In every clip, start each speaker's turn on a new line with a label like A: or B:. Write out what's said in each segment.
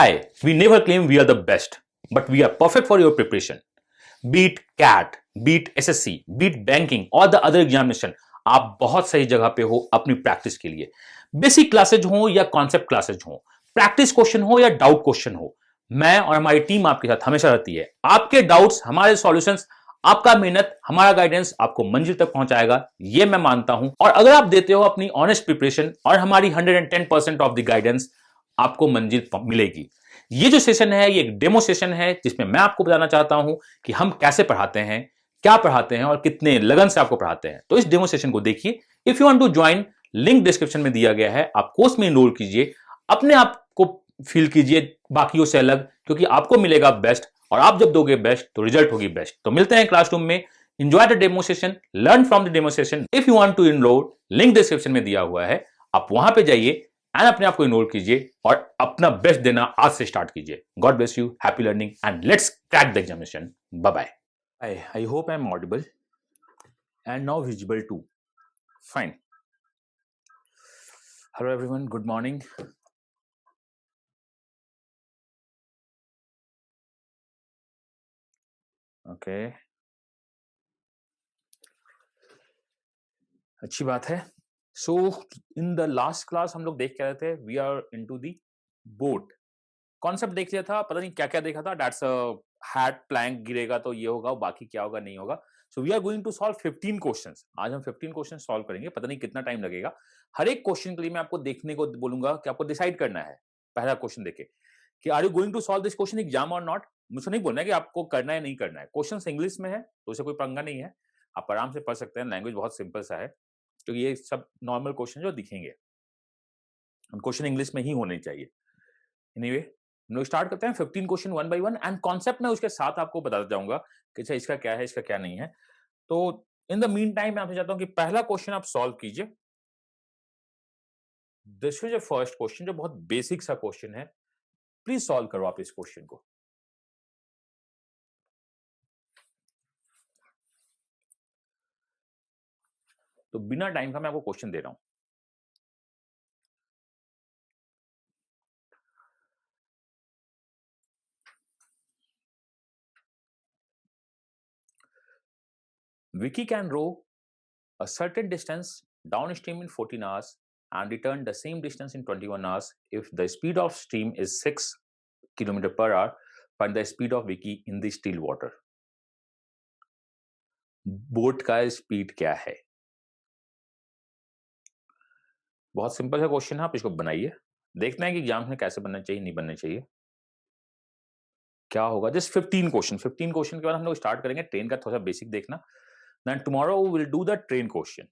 A: Hi, we never claim we are the best, but we are perfect for your preparation. Be it CAT, be it SSC, be it banking or the other examination, आप बहुत सही जगह पे हो अपनी practice के लिए। Basic classes हो या कॉन्सेप्ट क्लासेज हो, प्रैक्टिस क्वेश्चन हो या डाउट क्वेश्चन हो, मैं और हमारी टीम आपके साथ हमेशा रहती है। आपके डाउट्स, हमारे सॉल्यूशंस, आपका मेहनत, हमारा गाइडेंस आपको मंजिल तक पहुंचाएगा, ये मैं मानता हूं। और अगर आप देते हो अपनी ऑनेस्ट प्रिपरेशन और हमारी 110% ऑफ द गाइडेंस, आपको मंजिल मिलेगी। ये जो सेशन है, ये एक डेमो सेशन है जिसमें मैं आपको बताना चाहता हूं कि हम कैसे पढ़ाते हैं, क्या पढ़ाते हैं और कितने लगन से आपको पढ़ाते हैं। तो इस डेमो सेशन को देखिए। If you want to join, link description में दिया गया है। आप कोर्स में इनरोल कीजिए, अपने आप को फील कीजिए बाकियों से अलग, क्योंकि आपको मिलेगा बेस्ट और आप जब दोगे बेस्ट तो रिजल्ट होगी बेस्ट। तो मिलते हैं क्लासरूम में। Enjoy the demo session, learn from the demo session. If you want to enroll, link description में दिया हुआ है, आप वहां पे जाइए एंड अपने आप को इनरोल कीजिए और अपना बेस्ट देना आज से स्टार्ट कीजिए। God bless you, happy learning and let's crack the examination. Bye bye. I hope I'm audible and now visible too. Fine. Hello everyone, good morning. Okay. अच्छी बात है। So in the last class हम लोग देख के रहे थे, we are into the boat. Concept देख लिया था, पता नहीं क्या क्या देखा था। दैट्स अ हैट, प्लैंक गिरेगा तो ये होगा, बाकी क्या होगा नहीं होगा। So we are going to solve 15 questions. आज हम 15 क्वेश्चन सॉल्व करेंगे, पता नहीं कितना टाइम लगेगा। हर एक क्वेश्चन के लिए मैं आपको देखने को बोलूंगा कि आपको डिसाइड करना है पहला क्वेश्चन देखे कि are you going to solve this question exam और नॉट। मुझे नहीं बोलना है कि आपको करना है नहीं करना है। क्वेश्चन इंग्लिश में है तो उसे कोई पंगा नहीं है, आप आराम से पढ़ सकते हैं। लैंग्वेज बहुत सिंपल सा है, तो ये सब नॉर्मल क्वेश्चन जो दिखेंगे क्वेश्चन इंग्लिश में ही होने चाहिए। एनीवे हम लोग स्टार्ट करते हैं 15 question one by one and concept मैं उसके साथ आपको बताता जाऊंगा कि अच्छा इसका क्या है, इसका क्या नहीं है। तो इन द मीन टाइम मैं आपसे चाहता हूं कि पहला क्वेश्चन आप सॉल्व कीजिए। दिस इज फर्स्ट क्वेश्चन जो बहुत बेसिक सा क्वेश्चन है। प्लीज सॉल्व करो आप इस क्वेश्चन को। तो बिना टाइम का मैं आपको क्वेश्चन दे रहा हूं। Vicky can row a certain distance downstream in 14 hours and return the same distance in 21 hours if the speed of stream is 6 km per hour. Find the speed of Vicky in the still water. Boat का speed क्या है? बहुत simple है question है, आप इसको बनाइए। देखते हैं कि एग्जाम में कैसे बनना चाहिए, नहीं बनना चाहिए, क्या होगा। जस्ट 15 क्वेश्चन के बाद हम लोग स्टार्ट करेंगे ट्रेन का। थोड़ा सा बेसिक देखना, then tomorrow will do the train question.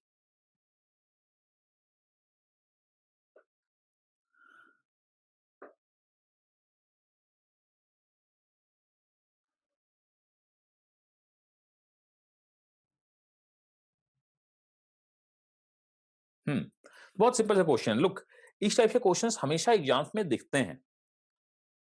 A: बहुत सिंपल सा क्वेश्चन। लुक, इस टाइप के क्वेश्चंस हमेशा एग्जाम्स में दिखते हैं।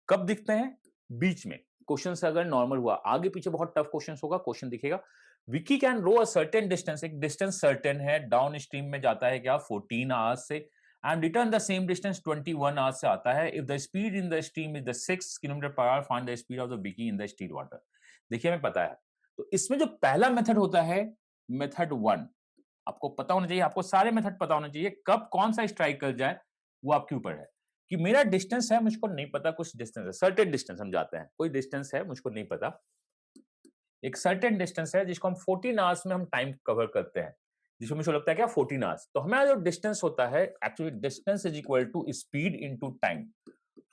A: कब दिखते हैं? बीच में। क्वेश्चन से अगर नॉर्मल हुआ, आगे पीछे बहुत टफ क्वेश्चन होगा, क्वेश्चन दिखेगा Vicky can row a certain distance, एक डिस्टेंस सर्टेन है, डाउन स्ट्रीम में जाता है क्या 14 आवर्स से, and return the same distance 21 hours से आता है। If the speed in the stream is the 6 kilometre per hour, find the speed of the Vicky in the still water. देखिए हमें पता है, तो इसमें जो पहला मेथड होता है मेथड 1, आपको पता होना चाहिए, आपको सारे मेथड पता होना चाहिए। कब कौन सा स्ट्राइक कर जाए वो आपके ऊपर है। कि मेरा डिस्टेंस है, मुझको नहीं पता, कुछ डिस्टेंस है, सर्टेन डिस्टेंस हम जाते हैं, कोई डिस्टेंस है मुझको नहीं पता, एक सर्टेन डिस्टेंस है जिसको हम 14 आवर्स में हम टाइम कवर करते हैं, जिसको मुझे लगता है क्या 14 आवर्स। तो हमारा जो डिस्टेंस होता है, actually distance is equal to speed into time.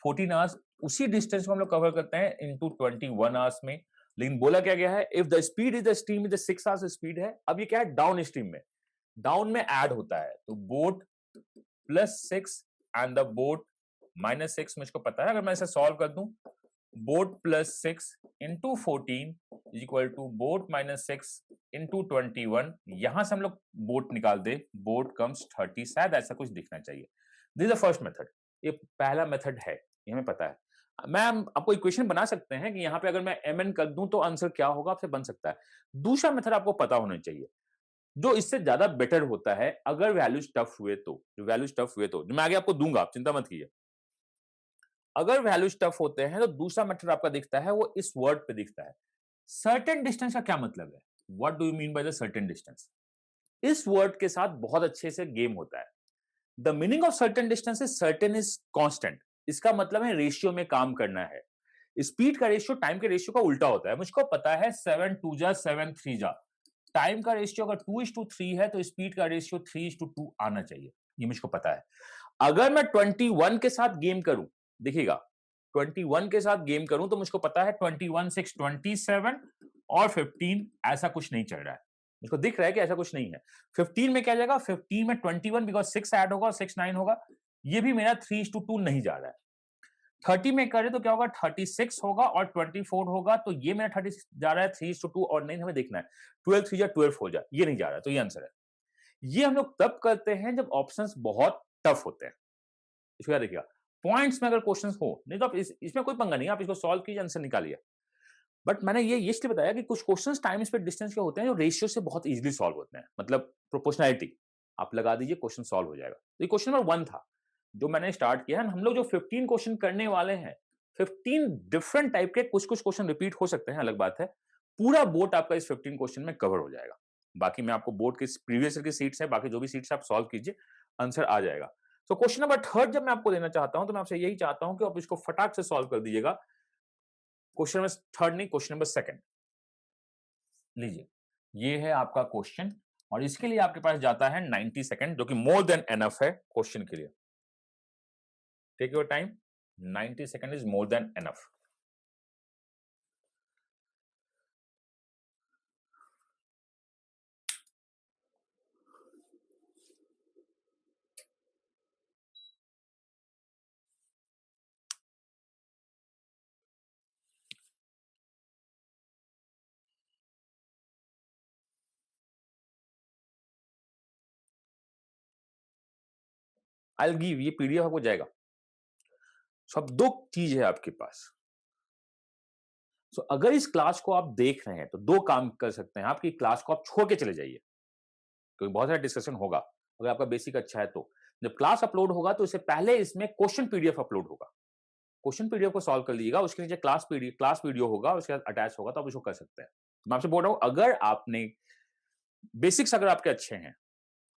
A: 14 hours, उसी डिस्टेंस को हम लोग कवर करते हैं इनटू 21 आवर्स में। लेकिन बोला क्या गया है, if the speed is the stream is the 6 hours speed है। अब ये क्या है, डाउन स्ट्रीम में, डाउन में ऐड होता है, तो boat plus 6 and the boat minus 6 मुझको पता है। अगर मैं इसे सॉल्व कर दूं, boat plus 6 into 14 is equal to boat minus 6 into 21। यहां से हम लोग बोट निकाल दे, बोट कम्स 30, शायद ऐसा कुछ दिखना चाहिए। This is the first method, ये पहला मेथड है, ये हमें पता है। मैम आपको इक्वेशन बना सकते हैं कि यहाँ पे अगर मैं mn कर दूं तो आंसर क्या होगा, आपसे बन सकता है। दूसरा मेथड आपको पता होना चाहिए, जो इससे ज्यादा बेटर होता है। अगर वैल्यूज टफ हुए तो, जो वैल्यूज टफ हुए तो, जो मैं आगे आपको दूंगा, आप चिंता मत कीजिए। अगर वैल्यूज टफ होते हैं तो दूसरा मेथड आपका दिखता है, वो इस वर्ड पे दिखता है। सर्टेन डिस्टेंस का क्या मतलब है? What do you mean by the certain distance? इस वर्ड के साथ बहुत अच्छे से गेम होता है। The meaning of certain distance is certain is constant. इसका मतलब है रेशियो में काम करना है। स्पीड का रेशियो टाइम के रेशियो का उल्टा होता है। मुझको पता है 7 2 जा 7 3 जा। टाइम का रेशियो अगर 2:3 है तो स्पीड का रेशियो 3:2 आना चाहिए। ये मुझको पता है। अगर मैं 21 के साथ गेम करूं, देखिएगा 21 के साथ गेम करूं तो मुझको पता है 21 6 27 और 15 ऐसा कुछ नहीं चल रहा है। मुझको दिख रहा है कि ऐसा कुछ नहीं है। 15 में क्या जाएगा? 15 में 21 बिकॉज 6 ऐड होगा, 6 9 होगा। ये भी मेरा 3:2 नहीं जा रहा है। 30 में करें तो क्या होगा? 36 होगा और 24 होगा, तो ये मेरा 36 जा रहा है 3:2 और नहीं हमें देखना है 12 3 जा 12 हो जाए, ये नहीं जा रहा है, तो ये आंसर है। ये हम लोग तब करते हैं जब ऑप्शंस बहुत टफ होते हैं। इसको याद रखिएगा। पॉइंट्स में अगर क्वेश्चंस हो, नहीं तो आप इसमें कोई पंगा नहीं, आप इसको सॉल्व कीजिए, आंसर निकालिए। बट मैंने ये इसलिए बताया कि कुछ क्वेश्चंस टाइम स्पेस डिस्टेंस के होते हैं जो रेशियो से बहुत इजीली सॉल्व होते हैं, मतलब प्रोपोर्शनैलिटी। आप लगा दीजिए, क्वेश्चन सॉल्व हो जाएगा। तो ये क्वेश्चन नंबर 1 था जो मैंने स्टार्ट किया है। हम लोग जो 15 क्वेश्चन करने वाले हैं, 15 डिफरेंट टाइप के, कुछ कुछ क्वेश्चन रिपीट हो सकते हैं, अलग बात है। पूरा बोर्ड आपका इस 15 क्वेश्चन में कवर हो जाएगा। बाकी मैं आपको बोर्ड के प्रीवियस ईयर की सीट्स है, बाकी जो भी सीट्स आप सॉल्व कीजिए, आंसर आ जाएगा। तो क्वेश्चन नंबर 3 जब मैं आपको देना चाहता हूं तो मैं आपसे यही चाहता हूं कि आप इसको फटाक से सॉल्व कर दीजिएगा। क्वेश्चन नंबर 3 नहीं, क्वेश्चन नंबर 2 लीजिए। ये है आपका क्वेश्चन और इसके लिए आपके पास जाता है 90 सेकंड, जो कि मोर देन एनफ है क्वेश्चन के लिए। Take your time, 90 second is more than enough. I will give, ये पीडीएफ आपको जाएगा। सब दो चीज है आपके पास। अगर इस क्लास को आप देख रहे हैं तो दो काम कर सकते हैं। आपकी क्लास को आप छोड़ के चले जाइए, क्योंकि बहुत सारा डिस्कशन होगा। अगर आपका बेसिक अच्छा है तो जब क्लास अपलोड होगा तो इससे पहले इसमें क्वेश्चन पीडीएफ अपलोड होगा। क्वेश्चन पीडीएफ को सॉल्व कर लीजिएगा, उसके नीचे क्लास वीडियो होगा, उसके साथ अटैच होगा, तो आप इसको कर सकते हैं। मैं आपसे बोल रहा हूं, अगर आपने बेसिक्स अगर आपके अच्छे हैं,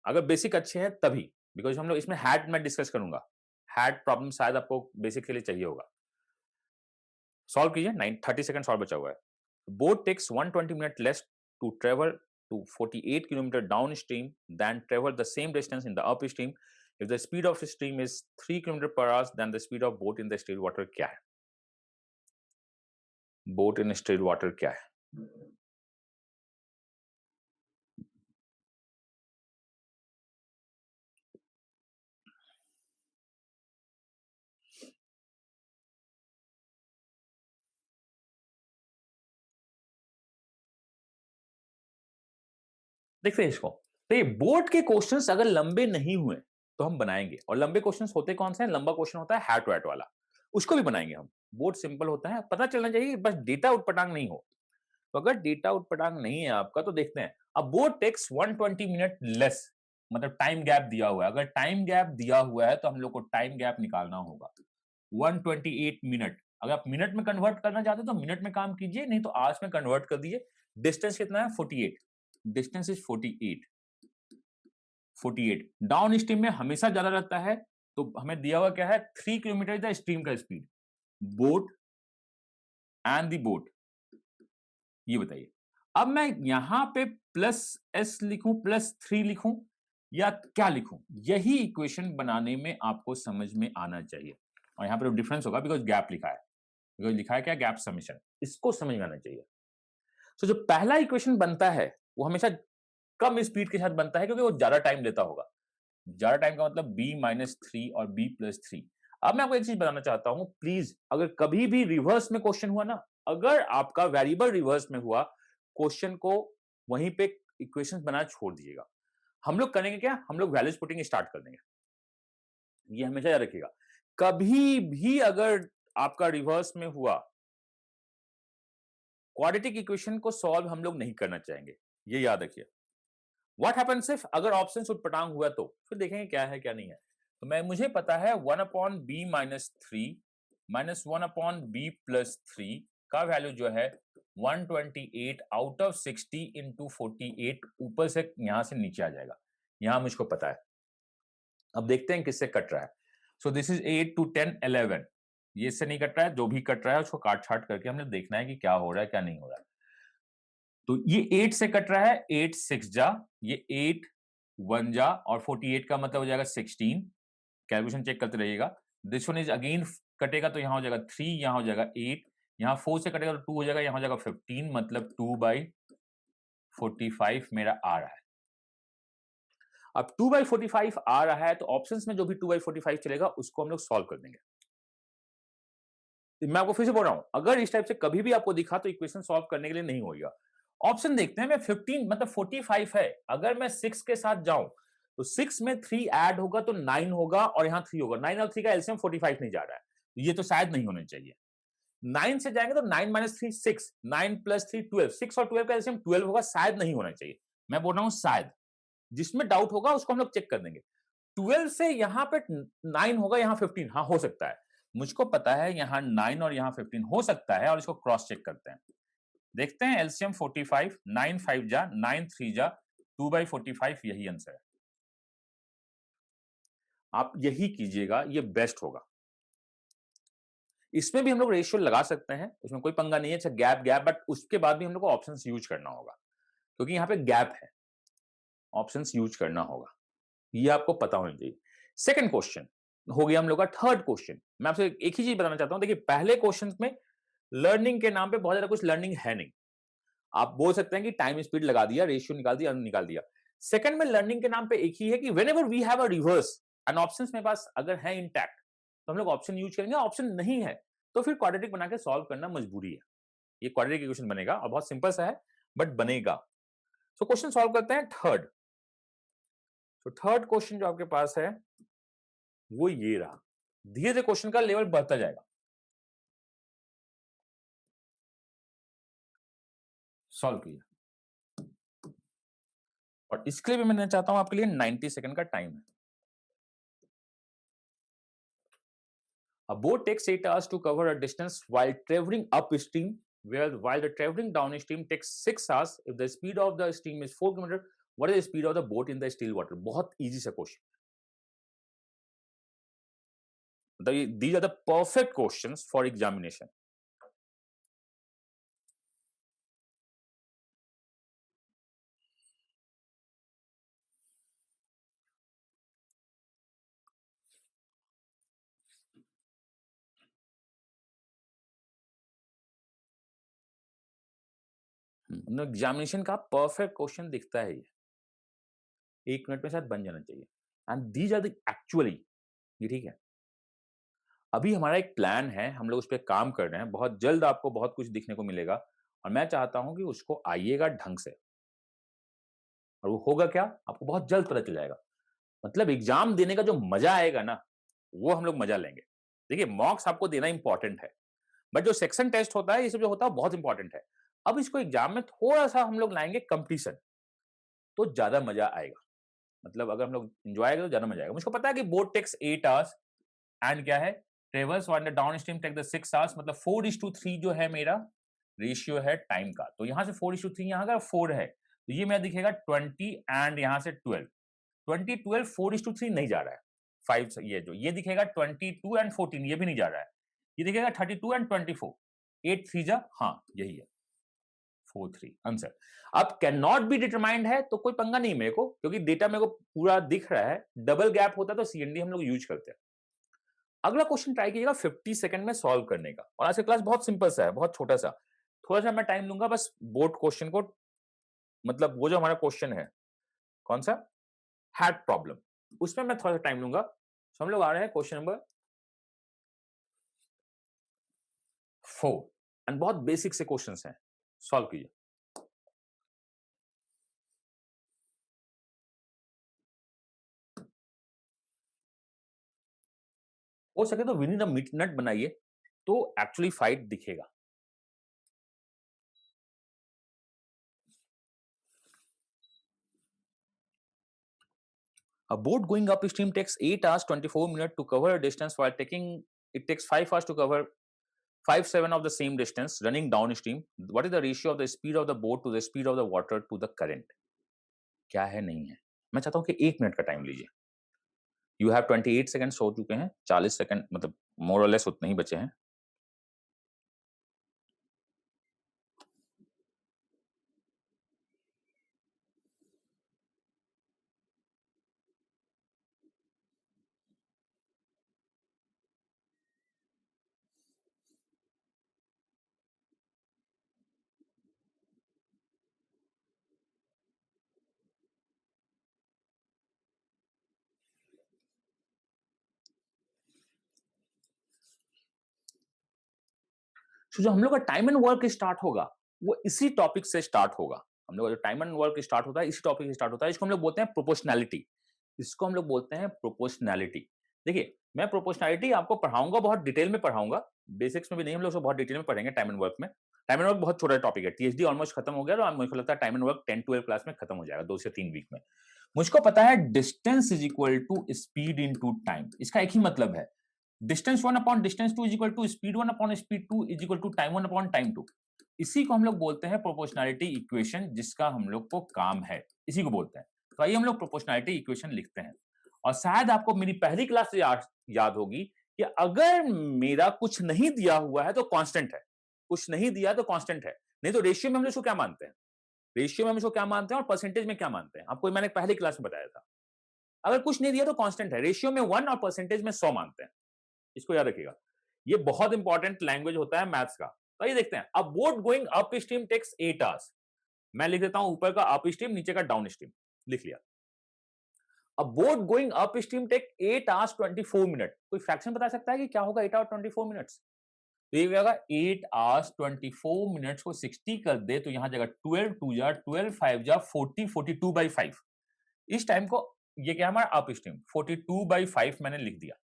A: अगर बेसिक अच्छे हैं तभी, बिकॉज हम लोग इसमें हैड मैं डिस्कस करूंगा। हैड प्रॉब्लम शायद आपको बेसिक के लिए चाहिए होगा। सॉल्व कीजिए, 30 सेकंड सॉल्व बचा हुआ है। Boat takes 120 minute less to travel to 48 kilometre down stream then travel the same distance in the up stream. If the speed of stream is 3 kilometre per hour then the speed of boat in the still water क्या है? Boat in still water क्या है? देखते हैं इसको। तो ये board के क्वेश्चंस अगर लंबे नहीं हुए तो हम बनाएंगे, और लंबे क्वेश्चंस होते कौन से हैं? लंबा क्वेश्चन होता है हैट टू वाला, उसको भी बनाएंगे हम। बोर्ड सिंपल होता है, पता चलना चाहिए कि बस डेटा उटपटांग नहीं हो। तो अगर डेटा उटपटांग नहीं है आपका तो देखते हैं। अब बोर्ड टेक्स 120 मिनट लेस, मतलब टाइम गैप दिया हुआ है। अगर टाइम गैप दिया हुआ है तो हम लोग को टाइम गैप निकालना होगा। 128 मिनट, अगर आप मिनट में कन्वर्ट करना चाहते हो तो मिनट में काम कीजिए, नहीं तो आवर्स में कन्वर्ट कर दीजिए। डिस्टेंस कितना है? 48। Distance is 48। 48 डाउन स्ट्रीम में हमेशा ज्यादा रहता है, तो हमें दिया हुआ क्या है? 3 किलोमीटर द स्ट्रीम का speed. Boat and the boat, ये बताइए। अब मैं यहां पे प्लस एस लिखूं, प्लस 3 लिखूं, या क्या लिखूं? यही इक्वेशन बनाने में आपको समझ में आना चाहिए। और यहां पर डिफरेंस होगा बिकॉज गैप लिखा है, बिकॉज लिखा है क्या? Gap summation. इसको समझ में आना चाहिए। तो जो पहला इक्वेशन बनता है वो हमेशा कम स्पीड के साथ बनता है, क्योंकि वो ज्यादा टाइम लेता होगा। ज्यादा टाइम का मतलब b-3 और b+3। अब मैं आपको एक चीज बताना चाहता हूं, प्लीज, अगर कभी भी रिवर्स में क्वेश्चन हुआ ना, अगर आपका वेरिएबल रिवर्स में हुआ, क्वेश्चन को वहीं पे इक्वेशंस बनाना छोड़ दीजिएगा। हम लोग करेंगे क्या? हम लोग वैल्यूज पुटिंग स्टार्ट कर देंगे। ये हमेशा याद रखिएगा। कभी भी अगर आपका रिवर्स में हुआ, क्वाड्रेटिक इक्वेशन को सॉल्व हम लोग नहीं करना चाहेंगे, ये याद रखिए। व्हाट हैपेंस इफ अगर ऑप्शन उटपटांग हुआ, तो फिर देखेंगे क्या है क्या नहीं है। तो मुझे पता है 1/b-3 -1 अपॉन बी प्लस 3 का वैल्यू जो है 128 आउट ऑफ 60 इंटू 48 ऊपर से यहां से नीचे आ जाएगा। यहां मुझको पता है। अब देखते हैं किससे कट रहा है। So this is 8 to 10 11। ये इससे नहीं कट रहा है, जो भी कट रहा है उसको काट छाट करके हमने देखना है कि क्या हो रहा है क्या नहीं हो रहा है। तो ये 8 से कट रहा है, 8 6 जा, ये 8 1 जा और 48 का मतलब हो जाएगा 16। कैलकुलेशन चेक करते रहिएगा। दिस वन इज अगेन कटेगा तो यहां हो जाएगा 3, यहां हो जाएगा 8, यहां 4 से कटेगा तो 2 हो जाएगा, यहां हो जाएगा 15, मतलब 2/45 मेरा आ रहा है। अब 2/45 आ रहा है तो ऑप्शंस में जो भी 2/45 चलेगा उसको हम लोग सॉल्व कर देंगे। मैं आपको फिर से बोल रहा हूं, अगर इस टाइप से कभी भी आपको दिखा तो इक्वेशन सॉल्व करने के लिए नहीं होगा। ऑप्शन देखते हैं, मैं 15 मतलब 45 है, अगर मैं 6 के साथ जाऊं तो 6 में 3 ऐड होगा तो 9 होगा और यहां 3 होगा। 9 और 3 का एलसीएम 45 नहीं जा रहा है, ये तो शायद नहीं होने चाहिए। 9 से जाएंगे तो 9 माइनस 3 6, 9 प्लस 3 12, 6 और 12 का एलसीएम 12 होगा, शायद नहीं होना चाहिए। मैं बोल रहा हूं शायद, जिसमें डाउट होगा उसको हम लोग चेक कर देंगे। 12 से यहां पे 9 होगा, यहां 15, हाँ हो सकता है। मुझको पता है यहां 9 और यहां 15 हो सकता है, और इसको क्रॉस चेक करते हैं। देखते हैं एलसीएम 45, 9 5 जा, 9 3 जा, 2/45 यही आंसर है। आप यही कीजिएगा, ये बेस्ट होगा। इसमें भी हम लोग रेशियो लगा सकते हैं, उसमें कोई पंगा नहीं है। अच्छा गैप गैप, बट उसके बाद भी हम लोग को ऑप्शंस यूज करना होगा, क्योंकि यहां पे गैप है, ऑप्शंस यूज करना होगा, ये आपको पता होना चाहिए। सेकंड क्वेश्चन हो गया हम लोग का। थर्ड क्वेश्चन, मैं आपसे एक ही चीज बताना चाहता हूं, देखिए पहले क्वेश्चन में लर्निंग के नाम पे बहुत ज्यादा कुछ लर्निंग है नहीं। आप बोल सकते हैं कि टाइम स्पीड लगा दिया, रेशियो निकाल दिया, निकाल दिया। सेकंड में लर्निंग के नाम पे एक ही है कि whenever we have a reverse and options मेरे पास अगर है इंटैक्ट तो हम लोग ऑप्शन यूज करेंगे, ऑप्शन नहीं है तो फिर क्वाड्रेटिक बना के सॉल्व करना मजबूरी है। ये क्वाड्रेटिक इक्वेशन बनेगा और बहुत सिंपल सा है, बट बनेगा। तो क्वेश्चन सॉल्व करते हैं थर्ड। तो थर्ड क्वेश्चन जो आपके पास है वो ये रहा। धीरे धीरे क्वेश्चन का लेवल बढ़ता जाएगा। सॉल्व किया, और इसके लिए भी मैं चाहता हूं आपके लिए 90 सेकंड का टाइम है। A boat takes 8 hours to cover a distance while traveling upstream, while the traveling downstream takes 6 hours. If the speed of the stream is 4 km, what is the speed of the boat in the still water? बहुत easy सा question. These are the perfect questions for examination. Examination का perfect question दिखता है ये, 1 minute में शायद बन जाना चाहिए। And these are the actually, ये ठीक है। अभी हमारा एक प्लान है, हम लोग उस पर काम कर रहे हैं, बहुत जल्द आपको बहुत कुछ दिखने को मिलेगा, और मैं चाहता हूं कि उसको आइएगा ढंग से, और वो होगा क्या आपको बहुत जल्द पता चल जाएगा। मतलब एग्जाम देने का जो मजा आएगा ना, वो हम लोग मजा लेंगे। देखिए मॉक्स आपको देना इंपॉर्टेंट है, बट जो सेक्शन टेस्ट होता है, ये सब जो होता है बहुत इंपॉर्टेंट है। अब इसको एग्जाम में थोड़ा सा हम लोग लाएंगे कंपटीशन, तो ज्यादा मजा आएगा। मतलब अगर हम लोग एंजॉय करें तो ज्यादा मजा आएगा। मुझको पता है कि बोट टेक्स 8 आवर्स एंड क्या है, travels one the down stream take the 6 hours, मतलब 4:3 जो है मेरा रेशियो है टाइम का। तो यहां से 4:3, यहां का 4 है, तो ये मेरा दिखेगा 20 एंड यहां से 12। 20 12 4:3 नहीं जा रहा है। 5 ये जो ये दिखेगा 22 एंड 14, ये भी नहीं जा रहा है। ये दिखेगा 32 एंड 24। 8 3 जा, हाँ यही है 4 3 आंसर। अब कैन नॉट बी डिटरमाइंड है तो कोई पंगा नहीं मेरे को, क्योंकि डेटा मेरे को पूरा दिख रहा है। डबल गैप होता तो सीएनडी हम लोग यूज करते हैं। अगला क्वेश्चन ट्राई कीजिएगा 50 सेकंड में सॉल्व करने का, और आज का क्लास बहुत सिंपल सा है, बहुत छोटा सा। थोड़ा सा मैं टाइम लूंगा बस बोर्ड क्वेश्चन को, मतलब वो जो हमारा क्वेश्चन है कौन सा, हैड प्रॉब्लम, उसमें मैं थोड़ा सा टाइम लूंगा। तो हम लोग आ रहे हैं क्वेश्चन नंबर 4, एंड बहुत बेसिक से क्वेश्चंस हैं, सॉल्व कीजिए। हो सके तो विनिन मिनट बनाइए, तो एक्चुअली फाइट दिखेगा। A boat going upstream takes 8 hours 24 minutes to cover a distance while taking it takes 5 hours to cover 5/7 of the same distance running downstream. What is the ratio of the speed of the boat to the speed of the water to the current? क्या है, नहीं है? मैं चाहता हूँ कि 1 minute का time लीजिए। यू हैव 28 सेकंड्स हो चुके हैं, 40 सेकंड मतलब मोर और लेस उतने ही बचे हैं। तो जो हम लोग का टाइम एंड वर्क स्टार्ट होगा, वो इसी टॉपिक से स्टार्ट होगा। हम लोग का जो टाइम एंड वर्क स्टार्ट होता है, इसी टॉपिक से स्टार्ट होता है। इसको हम लोग बोलते हैं प्रोपोर्शनैलिटी। इसको हम लोग बोलते हैं प्रोपोर्शनैलिटी। देखिए, मैं प्रोपोर्शनैलिटी आपको पढ़ाऊँगा, बहुत डिटेल में पढ़ाऊँगा। बेसिक्स में भी नहीं, हम लोग उसको बहुत डिटेल में पढ़ेंगे टाइम एंड वर्क में। टाइम एंड वर्क बहुत छोटा टॉपिक है। टीएचडी ऑलमोस्ट खत्म हो गया और मुझे लगता है टाइम एंड वर्क 10-12 क्लास में खत्म हो जाएगा, 2 से 3 वीक में। मुझको पता है distance is equal to speed into time. इसका एक ही मतलब है, distance 1 upon distance 2 is equal to speed 1 upon speed 2 is equal to time 1 upon time 2। इसी को हम लोग बोलते हैं प्रोपोर्शनैलिटी इक्वेशन, जिसका हम लोग को काम है, इसी को बोलते हैं। तो आइए हम लोग प्रोपोर्शनैलिटी इक्वेशन लिखते हैं। और शायद आपको मेरी पहली क्लास से याद होगी कि अगर मेरा कुछ नहीं दिया हुआ है तो कांस्टेंट है, कुछ नहीं दिया तो कांस्टेंट है। नहीं तो रेशियो में हम लोग इसको क्या मानते हैं, रेशियो में हम इसको क्या मानते हैं और परसेंटेज में क्या मानते हैं, आपको मैंने पहली क्लास में बताया था। अगर कुछ नहीं दिया तो कांस्टेंट है, रेशियो में 1 और परसेंटेज में 100 मानते हैं। इसको याद रखिएगा, ये बहुत इंपॉर्टेंट लैंग्वेज होता है मैथ्स का। तो ये देखते हैं, a boat going up stream takes 8 hours. मैं लिख देता हूं ऊपर का अप स्ट्रीम, नीचे का डाउन स्ट्रीम, लिख लिया। A boat going up stream take 8 hours 24 minute. कोई फ्रैक्शन बता सकता है कि क्या होगा 8 आवर 24 मिनट्स? तो ये होगा 8 आवर्स 24 मिनट्स को 60 कर दे तो यहां जाएगा 12 2 जा 12 5 जा 40 42 बाई 5। इस टाइम को ये क्या है हमारा अप स्ट्रीम, 42 बाई 5 मैंने लिख दिया।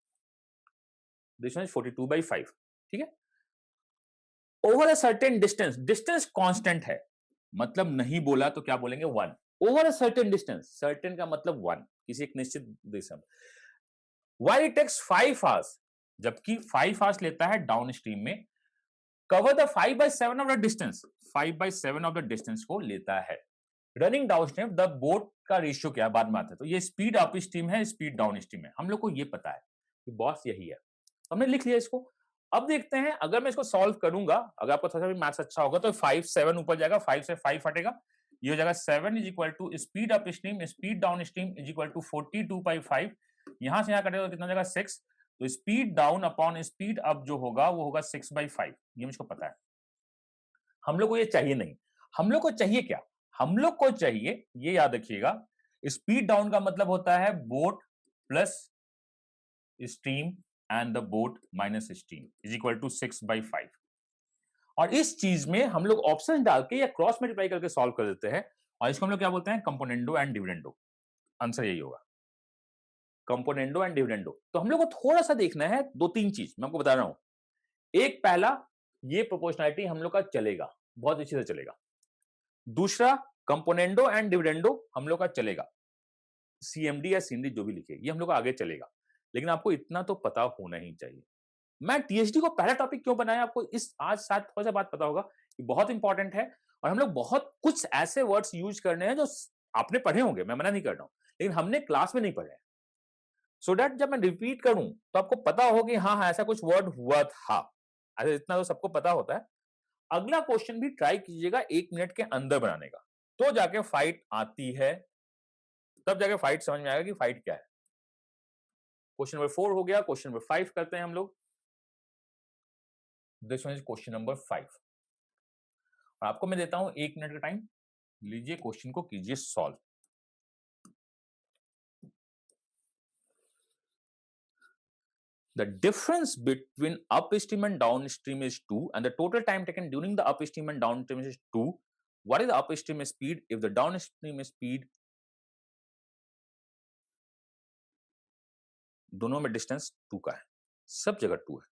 A: दिस इज 42 बाई 5, ठीक है। Over a certain distance, distance constant है, मतलब नहीं बोला तो क्या बोलेंगे 1। Over a certain distance, certain का मतलब 1, किसी एक निश्चित दिशा में। व्हाइल इट टेक्स 5 आवर्स, जबकि 5 आवर्स लेता है डाउन स्ट्रीम में, cover the 5/7 of the distance, 5/7 of the distance को लेता है। Running down stream the boat का रेशियो क्या है बाद में आता है। तो ये स्पीड अप स्ट्रीम है, स्पीड डाउन स्ट्रीम है, हम लोग को ये पता है कि बॉस यही है। हमने लिख लिया इसको। अब देखते हैं अगर मैं इसको सॉल्व करूंगा, अगर आपको थोड़ा सा भी मैथ्स अच्छा होगा तो 5/7 ऊपर जाएगा, 5 से 5 हटेगा, ये हो जाएगा 7 is equal to speed up stream speed down stream is equal to 42/5। यहां से यहां कटेगा तो कितना जाएगा 6। तो speed down upon speed up जो होगा वो होगा 6/5, ये मुझको पता है। हम लोग को ये चाहिए नहीं, हम लोग को चाहिए क्या, हम लोग को चाहिए, ये याद रखिएगा, स्पीड डाउन का मतलब होता है boat plus stream and the boat minus stream is equal to 6/5। और इस चीज में हम लोग ऑप्शन डाल के या क्रॉस मल्टीप्लाई करके सॉल्व कर देते हैं, और इसको हम लोग क्या बोलते हैं, कंपोनेंडो एंड डिविडेंडो। आंसर यही होगा, कंपोनेंडो एंड डिविडेंडो। तो हम लोग को थोड़ा सा देखना है 2-3 चीज, मैं आपको बता रहा हूं। एक पहला, ये प्रोपोर्शनैलिटी हम लोग का चलेगा, बहुत अच्छे से चलेगा। दूसरा, कंपोनेंडो एंड डिविडेंडो हम लोग का चलेगा, सीएमडी या सीएमडी जो भी लिखे, ये हम लोग का आगे चलेगा। लेकिन आपको इतना तो पता होना ही चाहिए, मैं टीएचडी को पहला टॉपिक क्यों बनाया, आपको इस आज शायद थोड़ा सा बात पता होगा कि बहुत इंपॉर्टेंट है। और हम लोग बहुत कुछ ऐसे वर्ड्स यूज करने हैं जो आपने पढ़े होंगे, मैं मना नहीं कर रहा हूं, लेकिन हमने क्लास में नहीं पढ़े हैं। सो दैट जब मैं रिपीट करूं तो आपको पता हो कि हाँ हाँ ऐसा कुछ वर्ड हुआ था। ऐसा इतना तो सबको पता होता है। अगला क्वेश्चन भी ट्राई कीजिएगा 1 मिनट के अंदर बनाने का, तो जाके फाइट आती है, तब जाके फाइट समझ में आएगा कि फाइट क्या है। क्वेश्चन नंबर 4 हो गया, क्वेश्चन नंबर 5 करते हैं हम लोग। This one is question number 5। और आपको मैं देता हूं 1 मिनट का टाइम, लीजिए क्वेश्चन को कीजिए solve. The difference between upstream and downstream is 2 and the total time taken during the upstream and downstream is 2. What is the upstream speed if the downstream speed, दोनों में distance 2 का है, सब जगह 2 है।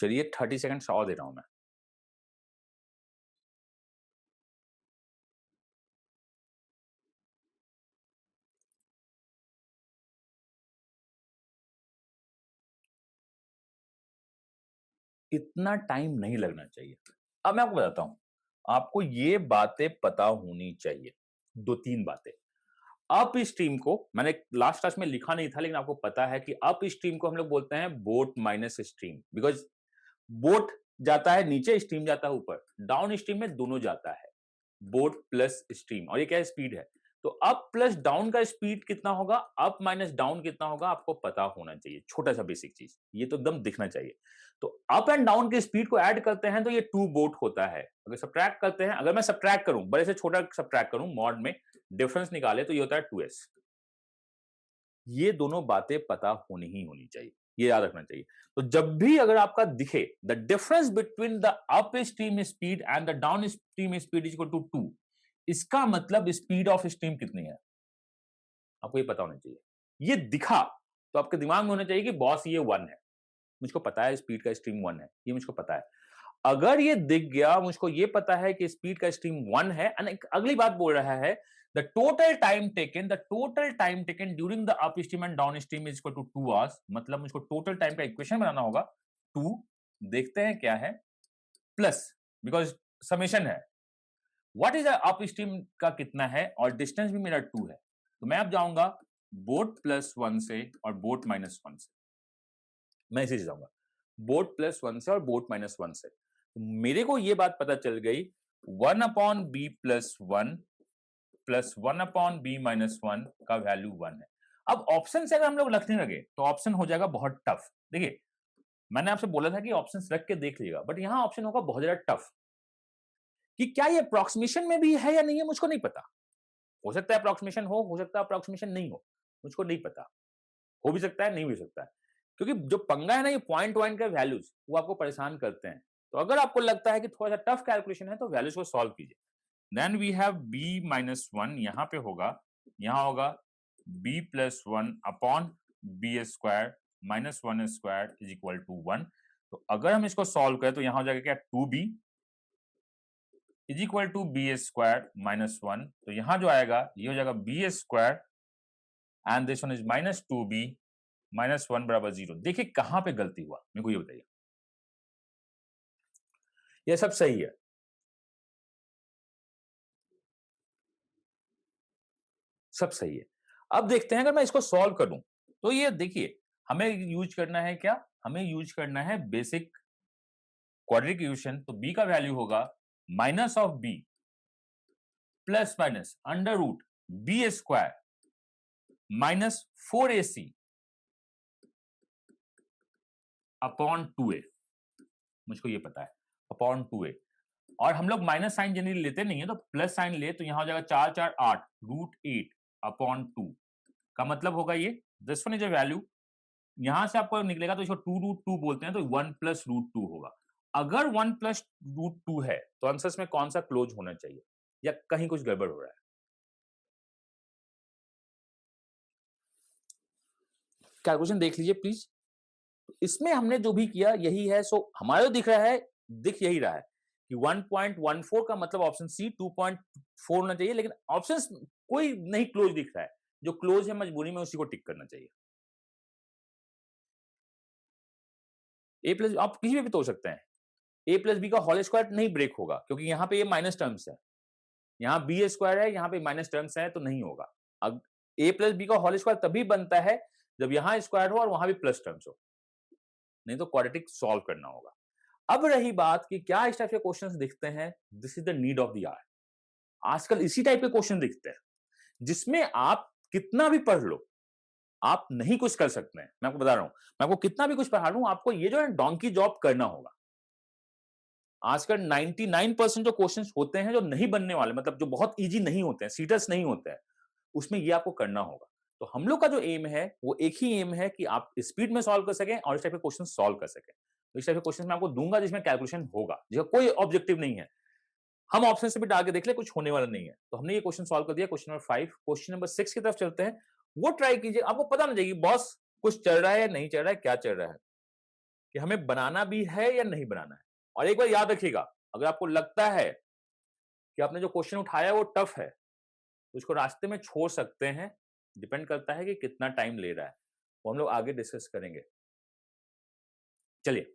A: चलिए 30 सेकंड्स और दे रहा हूं मैं। इतना टाइम नहीं लगना चाहिए। अब मैं आपको बताता हूं, आपको ये बातें पता होनी चाहिए। 2-3 बातें। अप स्ट्रीम को मैंने लास्ट क्लास में लिखा नहीं था, लेकिन आपको पता है कि अप स्ट्रीम को हम लोग बोलते हैं boat minus stream, because boat जाता है नीचे, स्ट्रीम जाता है ऊपर। डाउन स्ट्रीम में दोनों जाता है, बोट प्लस स्ट्रीम। और ये क्या स्पीड है, तो अप प्लस डाउन का स्पीड कितना होगा, अप माइनस डाउन कितना होगा, आपको पता होना चाहिए। छोटा सा बेसिक चीज, ये तो एकदम दिखना चाहिए। तो अप एंड डाउन के स्पीड को ऐड करते हैं तो ये 2 बोट होता है। अगर सब्ट्रैक्ट करते हैं, अगर मैं सब्ट्रैक्ट करूं, बड़े से छोटा सब्ट्रैक्ट करूं, मॉड में डिफरेंस निकाले तो ये होता है 2s। ये दोनों बातें पता होनी ही होनी चाहिए, ये याद रखना चाहिए। तो जब भी अगर आपका दिखे the difference between the up stream speed and the down stream speed is equal to 2, इसका मतलब स्पीड ऑफ स्ट्रीम कितनी है, आपको ये पता होना चाहिए। ये दिखा तो आपके दिमाग में होना चाहिए कि बॉस ये 1 है, मुझको पता है स्पीड का स्ट्रीम 1 है, ये मुझको पता है। अगर ये दिख गया, मुझको ये पता है कि स्पीड का स्ट्रीम 1 है, अगली बात बोल रहा है the total time taken during the up stream and down stream is equal to 2 hours. मतलब मुझको टोटल टाइम का इक्वेशन बनाना होगा। 2 देखते हैं क्या है, प्लस, बिकॉज समेशन है, व्हाट इज अप स्ट्रीम का कितना है, और डिस्टेंस भी मेरा 2 है। तो मैं अब जाऊंगा बोट प्लस 1 से और बोट माइनस 1 से। मैं इसी से जाऊंगा, बोट प्लस 1 से और बोट माइनस 1 से। मेरे को ये बात पता चल गई, 1 upon B plus 1 plus 1 upon B minus 1 का वैल्यू 1 है। अब ऑप्शन से अगर हम लोग रखने लगे तो ऑप्शन हो जाएगा बहुत टफ। देखिए, मैंने आपसे बोला था कि ऑप्शंस रख के देख लीजिएगा, बट यहां ऑप्शन होगा बहुत ज्यादा टफ कि क्या ये अप्रोक्सीमेशन में भी है या नहीं है, मुझको नहीं पता। हो सकता है अप्रोक्सीमेशन हो सकता है अप्रोक्सीमेशन नहीं हो, मुझको नहीं पता। हो भी सकता है, नहीं भी हो सकता है, क्योंकि जो पंगा है ना, ये पॉइंट वाइंट का वैल्यूज वो आपको परेशान करते हैं। तो अगर आपको लगता है कि थोड़ा सा टफ कैलकुलेशन है तो वैल्यूज को सॉल्व कीजिए। Then we have B minus 1, यहां पे होगा, यहां होगा B plus 1 upon B square minus 1 square is equal to 1। तो अगर हम इसको सॉल्व करें तो यहां हो जाएगा क्या, 2b is equal to B square minus 1। तो यहां जो आएगा ये हो जाएगा B square and this one is minus 2b minus 1 बराबर 0। देखिए कहां पे गलती हुआ, मेरे को ये बताइए। ये सब सही है, सब सही है। अब देखते हैं अगर मैं इसको सॉल्व करूं तो ये देखिए, हमें यूज करना है क्या, हमें यूज करना है बेसिक क्वाड्रेटिक इक्वेशन। तो b का वैल्यू होगा minus of b plus minus under root B square minus 4ac upon 2a। मुझको ये पता है अपॉन 2a, और हम लोग माइनस साइन जनरली लेते नहीं है, तो प्लस साइन ले तो यहां हो जाएगा 4 4 8 रूट 8 अपॉन 2 का मतलब होगा ये this one is a value. यहां से आपको निकलेगा तो इसको 2 रूट 2 बोलते हैं, तो 1 प्लस रूट 2 होगा। अगर 1 प्लस रूट 2 है तो आंसर में कौन सा क्लोज होना चाहिए, या कहीं कुछ गड़बड़ हो रहा है। कैलकुलेशन देख लीजिए प्लीज। इसमें हमने जो भी किया यही है, सो हमारा जो दिख रहा है, दिख यही रहा है कि 1.14 का मतलब ऑप्शन सी 2.4 होना चाहिए, लेकिन ऑप्शन कोई नहीं क्लोज दिख रहा है। जो क्लोज है मजबूरी में उसी को टिक करना चाहिए। ए प्लस आप किसी भी तोड़ सकते हैं, ए प्लस बी का होल स्क्वायर नहीं ब्रेक होगा, क्योंकि यहां पे ये माइनस टर्म्स है, यहां बी स्क्वायर है, यहां पे माइनस टर्म्स है, तो नहीं होगा। अब ए प्लस बी का होल स्क्वायर तभी बनता है जब यहां स्क्वायर हो और वहां भी प्लस टर्म्स हो, नहीं तो क्वाड्रेटिक सॉल्व करना होगा। अब रही बात कि क्या इस टाइप के क्वेश्चंस दिखते हैं, this is the need of the hour. आजकल इसी टाइप के क्वेश्चन दिखते हैं जिसमें आप कितना भी पढ़ लो, आप नहीं कुछ कर सकते हैं। मैं आपको बता रहा हूं, मैं आपको कितना भी कुछ पढ़ा लूं, आपको ये जो है डोंकी जॉब करना होगा। आजकल 99% जो क्वेश्चंस होते हैं जो नहीं बनने वाले, मतलब जो बहुत इजी नहीं होते हैं, सीटर्स नहीं होते हैं, उसमें ये आपको करना होगा। तो हम लोग का जो एम है वो एक ही एम है कि आप स्पीड में सॉल्व कर सकें और इस टाइप के क्वेश्चन सॉल्व कर सकें। तो इस टाइप के क्वेश्चन मैं आपको दूंगा जिसमें कैलकुलेशन होगा, जिसका कोई ऑब्जेक्टिव नहीं है। हम ऑप्शन से भी डाल के देख ले, कुछ होने वाला नहीं है। तो हमने ये क्वेश्चन सॉल्व कर दिया, क्वेश्चन नंबर 5। क्वेश्चन नंबर 6 की तरफ चलते हैं। वो ट्राई कीजिए, आपको पता नहीं चाहिए बॉस कुछ चल रहा है या नहीं चल रहा है, क्या चल रहा है। कि हमें बनाना भी है या नहीं बनाना है। और एक बार याद रखिएगा, अगर आपको लगता है कि आपने जो क्वेश्चन उठाया है वो टफ है, तो उसको रास्ते में छोड़ सकते हैं। डिपेंड करता है कि कितना टाइम ले रहा है, वो हम लोग आगे डिस्कस करेंगे। चलिए,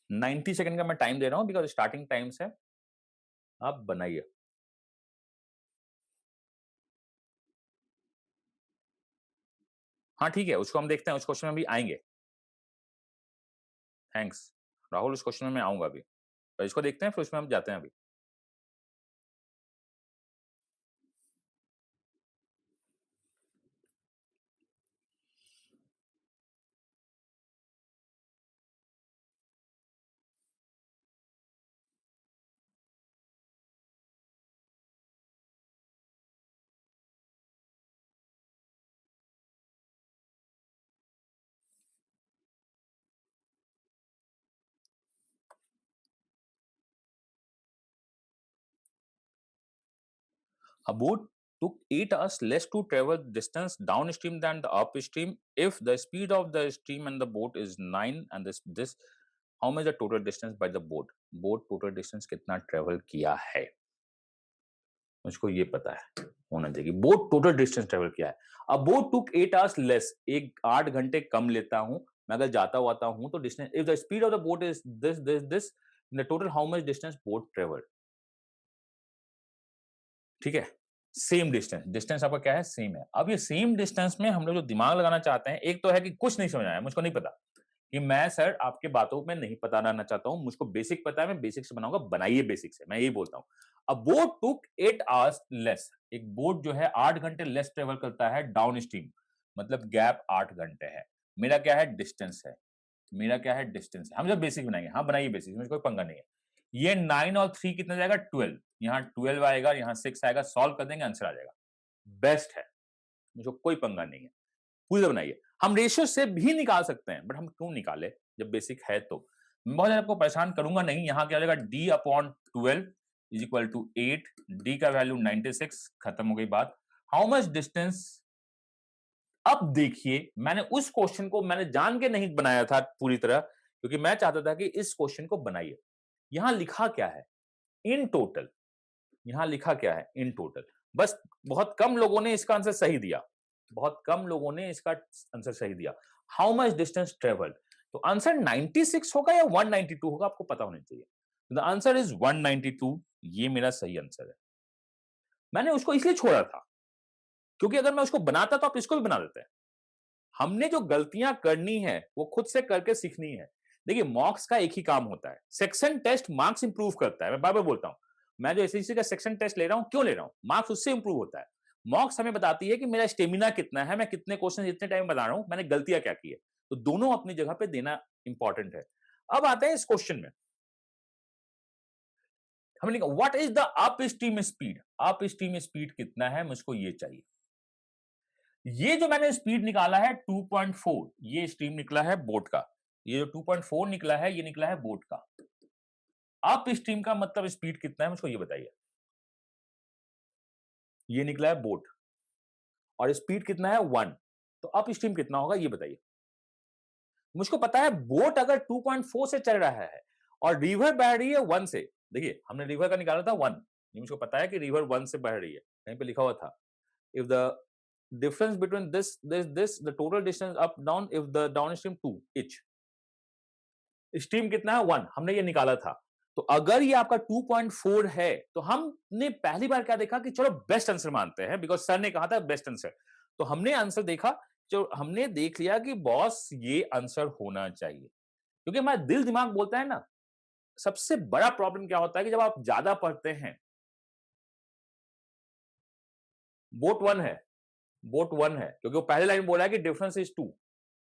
A: 90 सेकंड का मैं टाइम दे रहा हूं बिकॉज स्टार्टिंग टाइम से आप बनाइए। हाँ ठीक है, उस क्वेश्चन में भी आएंगे। थैंक्स राहुल, उस क्वेश्चन में मैं आऊंगा अभी, पर इसको देखते हैं फिर उसमें हम जाते हैं अभी। A boat took 8 hours less to travel distance downstream than the upstream if the speed of the stream and the boat is 9 and this how much the total distance by the boat total distance कितना travel किया है, मुझको ये पता है होना चाहिए। Boat total distance travel किया है। अब बोट टुक 8 आवर्स लेस, एक 8 घंटे कम लेता हूं मैं अगर जाता वाता हूं तो distance if the speed of the boat is this the total how much distance boat travel. ठीक है, सेम डिस्टेंस, डिस्टेंस आपका क्या है, सेम है। अब ये सेम डिस्टेंस में हम लोग जो दिमाग लगाना चाहते हैं, एक तो है कि कुछ नहीं समझ आया, मुझको नहीं पता कि मैं सर आपके बातों में नहीं पता रहना चाहता हूं, मुझको बेसिक पता है, मैं बेसिक से बनाऊंगा, बनाइए बेसिक से, मैं यही बोलता हूं। अब बोट टुक 8 आवर्स लेस, एक बोट जो है 8 घंटे लेस ट्रेवल करता है डाउन स्ट्रीम, मतलब गैप 8 घंटे है। मेरा क्या है, डिस्टेंस है, मेरा क्या है, डिस्टेंस है। हम जब बेसिक बनाएंगे, हाँ बनाइए बेसिक, मुझे कोई पंगा नहीं है। ये 9 और 3 कितना जाएगा, 12, यहाँ 12 आएगा, यहाँ 6 आएगा, सॉल्व कर देंगे, आंसर आ जाएगा। बेस्ट है, मुझे कोई पंगा नहीं है, पूरी बनाइए। हम रेशियो से भी निकाल सकते हैं, बट हम क्यों निकाले जब बेसिक है तो। मैं बहुत ज्यादा आपको परेशान करूंगा नहीं, यहाँ क्या हो जाएगा, d upon 12 is equal to 8, d का वैल्यू 96, खत्म हो गई बात। हाउ मच डिस्टेंस, अब देखिए मैंने उस क्वेश्चन को मैंने जान के नहीं बनाया था पूरी तरह, क्योंकि मैं चाहता था कि इस क्वेश्चन को बनाइए। यहां लिखा क्या है, इन टोटल, यहां लिखा क्या है, इन टोटल। बस बहुत कम लोगों ने इसका आंसर सही दिया, बहुत कम लोगों ने इसका आंसर सही दिया। हाउ मच डिस्टेंस ट्रेवल, तो आंसर 96 होगा या 192 होगा, आपको पता होना चाहिए। द आंसर इज 192, ये मेरा सही आंसर है। मैंने उसको इसलिए छोड़ा था क्योंकि अगर मैं उसको बनाता तो आप इसको भी बना देते हैं। हमने जो गलतियां करनी है वो खुद से करके सीखनी है। देखिए मॉक्स का एक ही काम होता है, सेक्शन टेस्ट मार्क्स इंप्रूव करता है, मैं बार बार बोलता हूं। मैं जो एसएससी का सेक्शन टेस्ट ले रहा हूं, क्यों ले रहा हूं, मार्क्स उससे इंप्रूव होता है। मॉक्स हमें बताती है कि मेरा स्टेमिना कितना है, मैं कितने क्वेश्चन इतने टाइम बता रहा हूं, मैंने गलतियां क्या की है। तो दोनों अपनी जगह पे देना इंपॉर्टेंट है। अब आते हैं इस क्वेश्चन में, हमने कहा what is the up stream speed, up stream speed कितना है, मुझको ये चाहिए। ये जो मैंने स्पीड निकाला है 2.4, ये स्ट्रीम निकला है बोट का, ये जो 2.4 निकला है ये निकला है बोट का। अप स्ट्रीम का मतलब स्पीड कितना है, मुझको ये बताइए। ये निकला है बोट और स्पीड कितना है 1, तो अप स्ट्रीम कितना होगा ये बताइए। मुझको पता है बोट अगर 2.4 से चल रहा है और रिवर बह रही है 1 से, देखिए हमने रिवर का निकाला था 1, ये मुझको पता है कि रिवर 1 से बह रही है, कहीं पे लिखा हुआ था if the difference between this the total distance up down if the downstream 2 each, stream कितना है 1, हमने ये निकाला था। तो अगर ये आपका 2.4 है तो हमने पहली बार क्या देखा कि चलो बेस्ट आंसर मानते हैं, बिकॉज सर ने कहा था बेस्ट आंसर। तो हमने आंसर देखा, जो हमने देख लिया कि बॉस ये आंसर होना चाहिए, क्योंकि हमारा दिल दिमाग बोलता है ना। सबसे बड़ा प्रॉब्लम क्या होता है कि जब आप ज्यादा पढ़ते हैं, बोट 1 है, बोट 1 है, क्योंकि वो पहले लाइन में बोला है कि डिफरेंस इज 2,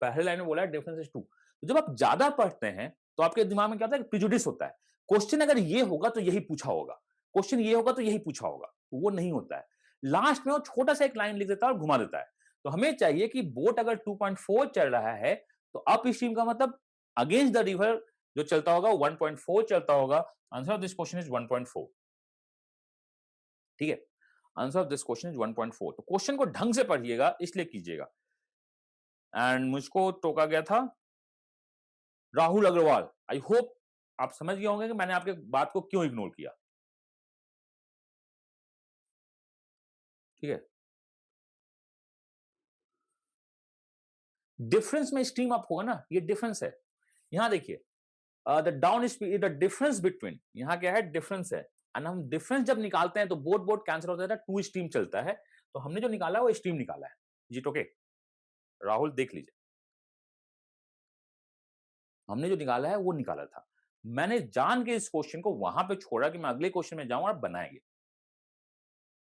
A: पहले लाइन में बोला है डिफरेंस इज 2। तो जब आप ज्यादा पढ़ते हैं तो आपके दिमाग में क्या होता है, प्रिजुडिस होता है। क्वेश्चन अगर ये होगा तो यही पूछा होगा, क्वेश्चन ये होगा तो यही पूछा होगा, वो नहीं होता है। लास्ट में वो छोटा सा एक लाइन लिख देता है और घुमा देता है। तो हमें चाहिए कि बोट अगर 2.4 चल रहा है तो अप स्ट्रीम का मतलब अगेंस्ट द रिवर जो चलता होगा 1.4 चलता होगा। Answer of this question is 1.4। ठीक है, answer of this question is 1.4। तो क्वेश्चन को ढंग से पढ़िएगा, इसलिए कीजिएगा। एंड मुझको टोका गया था राहुल अग्रवाल। आई होप आप समझ गए होंगे कि मैंने आपके बात को क्यों इग्नोर किया। ठीक है, डिफरेंस में स्ट्रीम अप होगा ना, ये डिफरेंस है। यहां देखिए the down speed, the difference between, यहां क्या है, डिफरेंस है। एंड हम डिफरेंस जब निकालते हैं तो बोट बोट कैंसिल होता है, टू स्ट्रीम चलता है। तो हमने जो निकाला है वो स्ट्रीम निकाला है। जी ओके, राहुल देख लीजिए, हमने जो निकाला है वो निकाला था। मैंने जान के इस क्वेश्चन को वहां पे छोड़ा कि मैं अगले क्वेश्चन में जाऊं और बनाएंगे।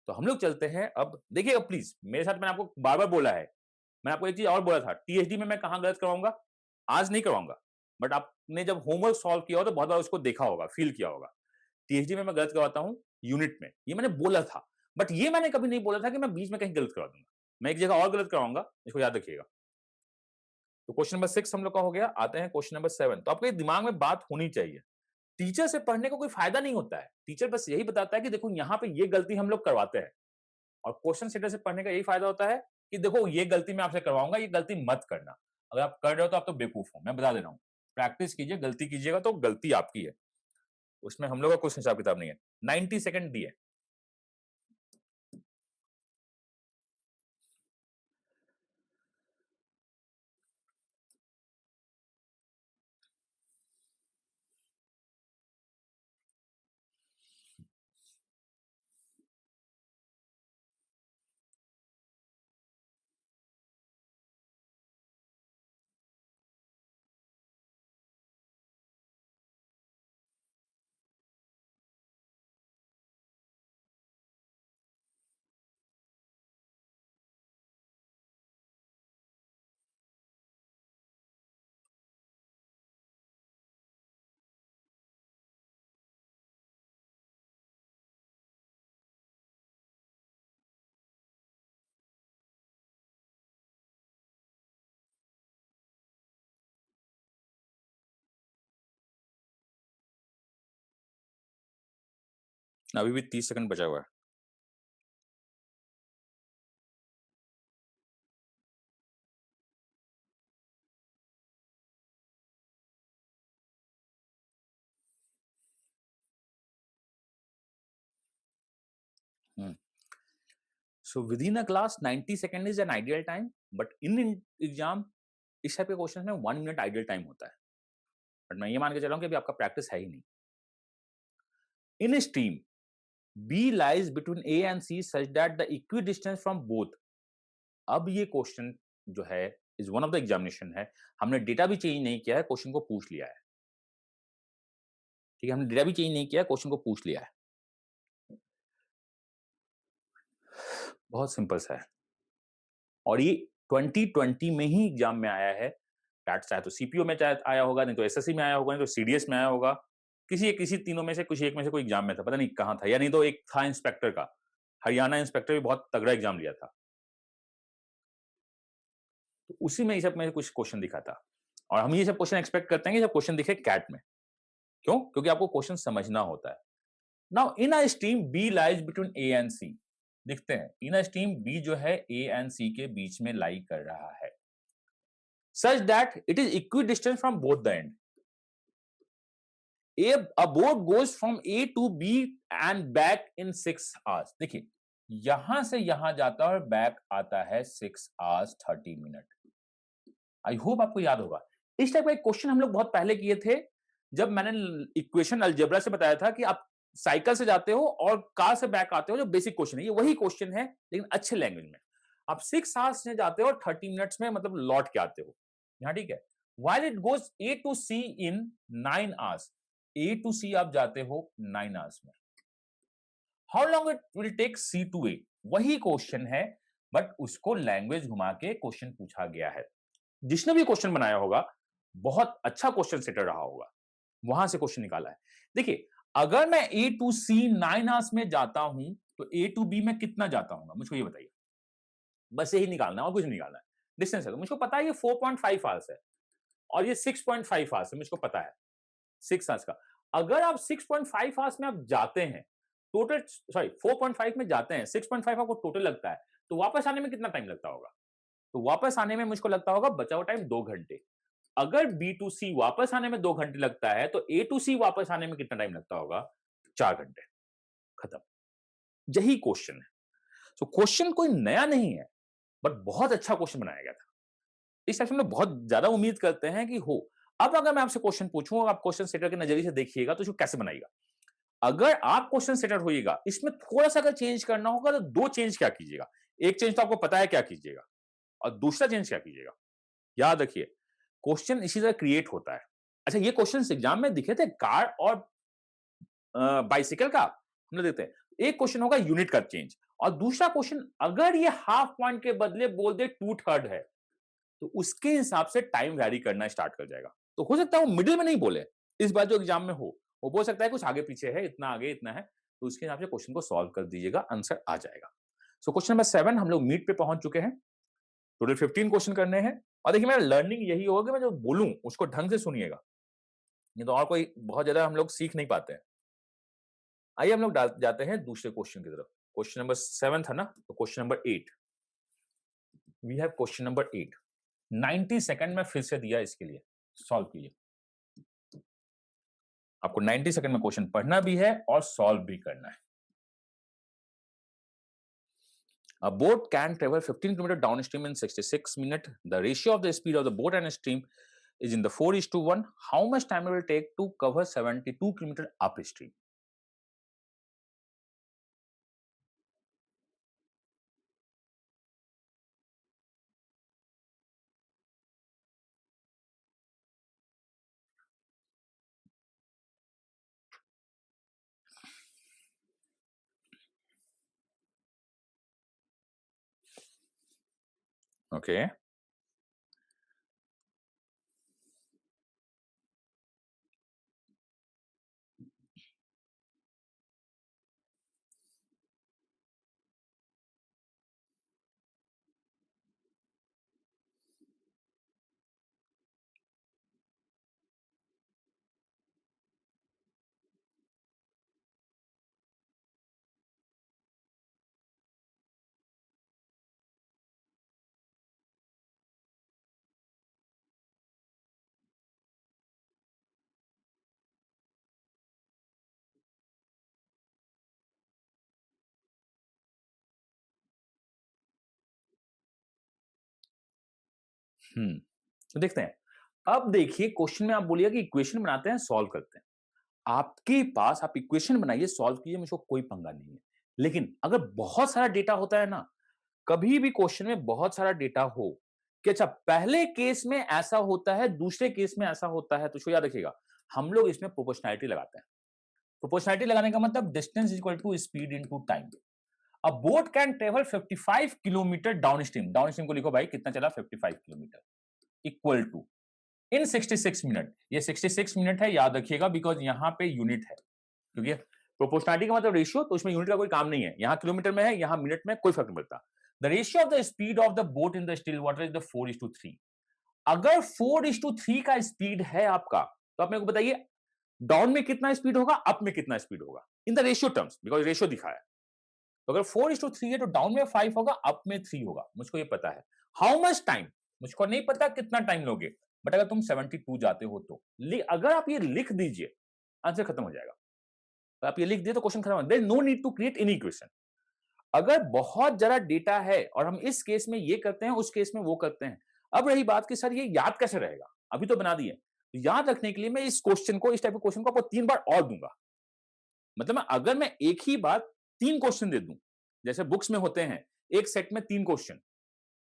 A: तो हम लोग चलते हैं। अब देखिएगा प्लीज, मेरे साथ मैंने आपको बार बार बोला है, मैंने आपको एक चीज और बोला था, टीएचडी में मैं कहां गलत करवाऊंगा, आज नहीं करवाऊंगा, बट आपने जब होमवर्क सॉल्व किया हो तो बहुत बार उसको देखा होगा, फील किया होगा। टीएचडी में मैं गलत करवाता हूं यूनिट में, ये मैंने बोला था। बट ये मैंने कभी नहीं बोला था कि मैं बीच में कहीं गलत करवा दूंगा। मैं एक जगह और गलत करवाऊंगा, इसको याद रखिएगा। तो क्वेश्चन नंबर 6 हम लोग का हो गया। आते हैं क्वेश्चन नंबर 7। तो आपके दिमाग में बात होनी चाहिए, टीचर से पढ़ने को कोई फायदा नहीं होता है। टीचर बस यही बताता है कि देखो यहाँ पे ये गलती हम लोग करवाते हैं, और क्वेश्चन सेटर से पढ़ने का यही फायदा होता है कि देखो ये गलती मैं आपसे करवाऊंगा, ये गलती मत करना। अगर आप कर रहे हो तो आप तो बेवकूफ हो, मैं बता दे रहा हूँ। प्रैक्टिस कीजिए, गलती कीजिएगा तो गलती आपकी है, उसमें हम लोग का कुछ हिसाब किताब नहीं है। 90 सेकंड दिए। अभी भी 30 सेकंड बचा हुआ है। So within a class 90 second is an ideal time, but in exam इस टाइप के क्वेश्चन में 1 मिनट आइडियल टाइम होता है। बट मैं ये मान के चल रहा हूं कि अभी आपका प्रैक्टिस है ही नहीं। इन stream B lies between A and C such that the equidistance from both। अब ये क्वेश्चन जो है is one of the examination है। हमने डेटा भी चेंज नहीं किया है, क्वेश्चन को पूछ लिया है। ठीक है, हमने डेटा भी चेंज नहीं किया, क्वेश्चन को पूछ लिया है। बहुत सिंपल सा है, और ये 2020 में ही एग्जाम में आया है। चाहे तो सीपीओ में चाहे आया होगा, नहीं तो एसएससी में आया होगा, नहीं तो सीडीएस में आया होगा। किसी तीनों में से कुछ एक में से कोई एग्जाम में था, पता नहीं कहां था, या नहीं तो एक था इंस्पेक्टर का, हरियाणा इंस्पेक्टर भी बहुत तगड़ा एग्जाम लिया था, तो उसी में ये सब में कुछ क्वेश्चन दिखा था। और हम ये सब क्वेश्चन एक्सपेक्ट करते हैं कि जब क्वेश्चन दिखे कैट में। क्यों? क्योंकि आपको क्वेश्चन समझना होता है। Now in a stream B lies between A and C. देखते हैं, इन अ स्ट्रीम बी जो है ए एंड सी के बीच में लाई कर रहा है, such that it is equidistant from both the end। A boat goes from A to B and back in 6 hours। देखिए, यहां से यहां जाता है और बैक आता है 6 hours 30 मिनट। आई होप आपको याद होगा, इस टाइप का एक क्वेश्चन हम लोग बहुत पहले किए थे, जब मैंने इक्वेशन अलजेब्रा से बताया था कि आप साइकिल से जाते हो और कार से बैक आते हो, जो बेसिक क्वेश्चन है, ये वही क्वेश्चन है लेकिन अच्छे लैंग्वेज में। आप 6 hours से जाते हो और 30 मिनट्स में मतलब लौट के आते हो यहाँ। ठीक है, while it goes A to C in 9 hours। A to C आप जाते हो 9 hours में। How long it will take C to A? वही क्वेश्चन है, बट उसको लैंग्वेज घुमा के क्वेश्चन पूछा गया है। जिसने भी क्वेश्चन बनाया होगा, बहुत अच्छा क्वेश्चन सेटर रहा होगा, वहां से क्वेश्चन निकाला है। देखिए, अगर मैं A to C 9 hours में जाता हूं, तो A to B में कितना जाता हूं, मुझको ये बताइए। बस यही निकालना है और कुछ नहीं निकालना है। डिस्टेंस है तो मुझको पता है ये 4.5 आवर्स है, और ये 6.5 आवर्स है, मुझको पता है 6 आवर्स का। अगर आप 6.5 आवर्स में आप जाते हैं, टोटल सॉरी 4.5 में जाते हैं, 6.5 आपको टोटल लगता है, तो वापस आने में कितना टाइम लगता होगा? तो वापस आने में मुझको लगता होगा बचा हुआ टाइम 2 घंटे। अगर बी टू सी वापस आने में 2 घंटे लगता है, तो ए टू सी वापस आने में कितना टाइम लगता होगा? 4 घंटे। खत्म। यही क्वेश्चन है। सो क्वेश्चन कोई नया नहीं है, बट बहुत अच्छा क्वेश्चन बनाया गया था। इस सेक्शन में बहुत ज्यादा उम्मीद करते हैं कि हो। अब अगर मैं आपसे क्वेश्चन पूछूं, आप क्वेश्चन सेटर के नजरिए से देखिएगा तो इसको कैसे बनाएगा। अगर आप क्वेश्चन सेटर होइएगा, इसमें थोड़ा सा अगर चेंज करना होगा तो 2 चेंज क्या कीजिएगा? एक चेंज तो आपको पता है क्या कीजिएगा, और दूसरा चेंज क्या कीजिएगा? याद रखिए, क्वेश्चन इसी तरह क्रिएट होता है। अच्छा, ये क्वेश्चन एग्जाम में दिखे थे कार और बाइसिकल का, हम लोग देखते हैं। एक क्वेश्चन होगा यूनिट का चेंज, और दूसरा क्वेश्चन अगर ये हाफ पॉइंट के बदले बोल दे 2/3 है, तो उसके हिसाब से टाइम वैरी करना स्टार्ट कर जाएगा। तो हो सकता है वो मिडिल में नहीं बोले, इस बार जो एग्जाम में हो, वो बोल सकता है कुछ आगे पीछे है, इतना आगे इतना है, तो उसके हिसाब से क्वेश्चन को सॉल्व कर दीजिएगा, आंसर आ जाएगा। सो क्वेश्चन नंबर 7 हम लोग मीट पे पहुंच चुके हैं। टोटल 15 क्वेश्चन करने हैं, और देखिए मेरा लर्निंग यही होगा कि मैं जो बोलूं उसको ढंग से सुनिएगा, नहीं तो और कोई बहुत ज्यादा हम लोग सीख नहीं पाते हैं। आइए हम लोग जाते हैं दूसरे क्वेश्चन की तरफ। क्वेश्चन नंबर 7 था ना, तो question number 8, we have question number 8। 90 second में फिर से दिया, इसके लिए सॉल्व कीजिए। आपको 90 सेकंड में क्वेश्चन पढ़ना भी है और सॉल्व भी करना है। A boat can travel 15 km downstream in 66 minutes. The ratio of the speed of the boat and stream is in the 4:1. How much time it will take to cover 72 km upstream? Okay. तो देखते हैं। अब देखिए question में आप बोलिए कि equation बनाते हैं, सॉल्व करते हैं। आपके पास आप इक्वेशन बनाइए, सॉल्व कीजिए, मुझको कोई पंगा नहीं है। लेकिन अगर बहुत सारा डेटा होता है ना, कभी भी क्वेश्चन में बहुत सारा डेटा हो कि अच्छा पहले केस में ऐसा होता है, दूसरे केस में ऐसा होता है, तो इसको याद रखिएगा, हम लोग इसमें प्रोपोर्शनैलिटी लगाते हैं। प्रोपोर्शनैलिटी लगाने का मतलब distance is equal to speed into time. A boat can travel 55 kilometre downstream, downstream को लिखो भाई कितना चला, 55 kilometre, equal to in 66 minute. ये 66 मिनट है, याद रखिएगा, बिकॉज यहां पे यूनिट है, क्योंकि प्रोपोर्शनैलिटी का मतलब रेशियो, तो इसमें यूनिट का कोई काम नहीं है। यहां किलोमीटर में है, यहां मिनट में, कोई फर्क नहीं पड़ता। The ratio of the speed of the boat in the still water is the 4:3। अगर 4:3 का स्पीड है आपका, तो आप मेरे को बताइए डाउन में कितना स्पीड होगा, अप में कितना स्पीड होगा, in the ratio terms, because ratio दिखा है। तो अगर 4:3 है तो डाउन में 5 होगा, अप में 3 होगा, मुझको ये पता है। हाउ मच टाइम, मुझको नहीं पता कितना टाइम लोगे, बट अगर तुम 72 जाते हो तो अगर आप ये लिख दीजिए, आंसर खत्म हो जाएगा। तो आप ये लिख दिए तो क्वेश्चन खत्म हो, there is no need to create any equation. अगर बहुत ज्यादा डेटा है और हम इस केस में ये करते हैं, उस केस में वो करते हैं, अब रही बात कि सर ये याद कैसे रहेगा, अभी तो बना दिए, तो याद रखने के लिए मैं इस क्वेश्चन को, इस टाइप के क्वेश्चन को आपको 3 बार और दूंगा। मतलब अगर मैं एक ही बार 3 क्वेश्चन दे दूं, जैसे बुक्स में होते हैं एक सेट में 3 क्वेश्चन,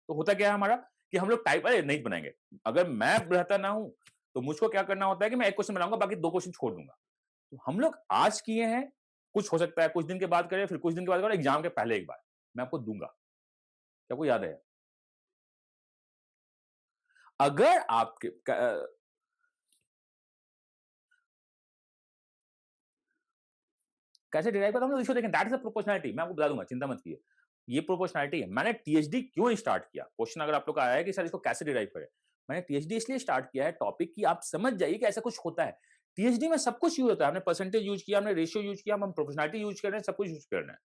A: तो होता क्या है हमारा कि हम लोग टाइप अरे नहीं बनाएंगे। अगर मैं रहता ना हूं, तो मुझको क्या करना होता है कि मैं एक क्वेश्चन बनाऊंगा, बाकी 2 क्वेश्चन छोड़ दूंगा। तो हम लोग आज किए हैं, कुछ हो सकता है कुछ दिन के बाद करें, फिर कुछ दिन के बाद करें, एग्जाम के पहले एक बार मैं आपको दूंगा। क्या आपको याद है? अगर आपके कैसे डिराइव करते हैं हम लोग, इसको देखें, दैट इज अ प्रोपोर्शनैलिटी। मैं आपको बता दूंगा, चिंता मत कीजिए, ये प्रोपोर्शनैलिटी है। मैंने टीएचडी क्यों स्टार्ट किया, क्वेश्चन अगर आप लोग का आया है कि सर इसको कैसे डिराइव करें, मैंने टीएचडी इसलिए स्टार्ट किया है टॉपिक की आप समझ जाइए कि ऐसा कुछ होता है। टीएचडी में सब कुछ यूज होता है, हमने परसेंटेज यूज किया, हमने रेशियो यूज किया, हम प्रोपोर्शनैलिटी यूज कर रहे हैं, सब कुछ यूज कर रहे हैं।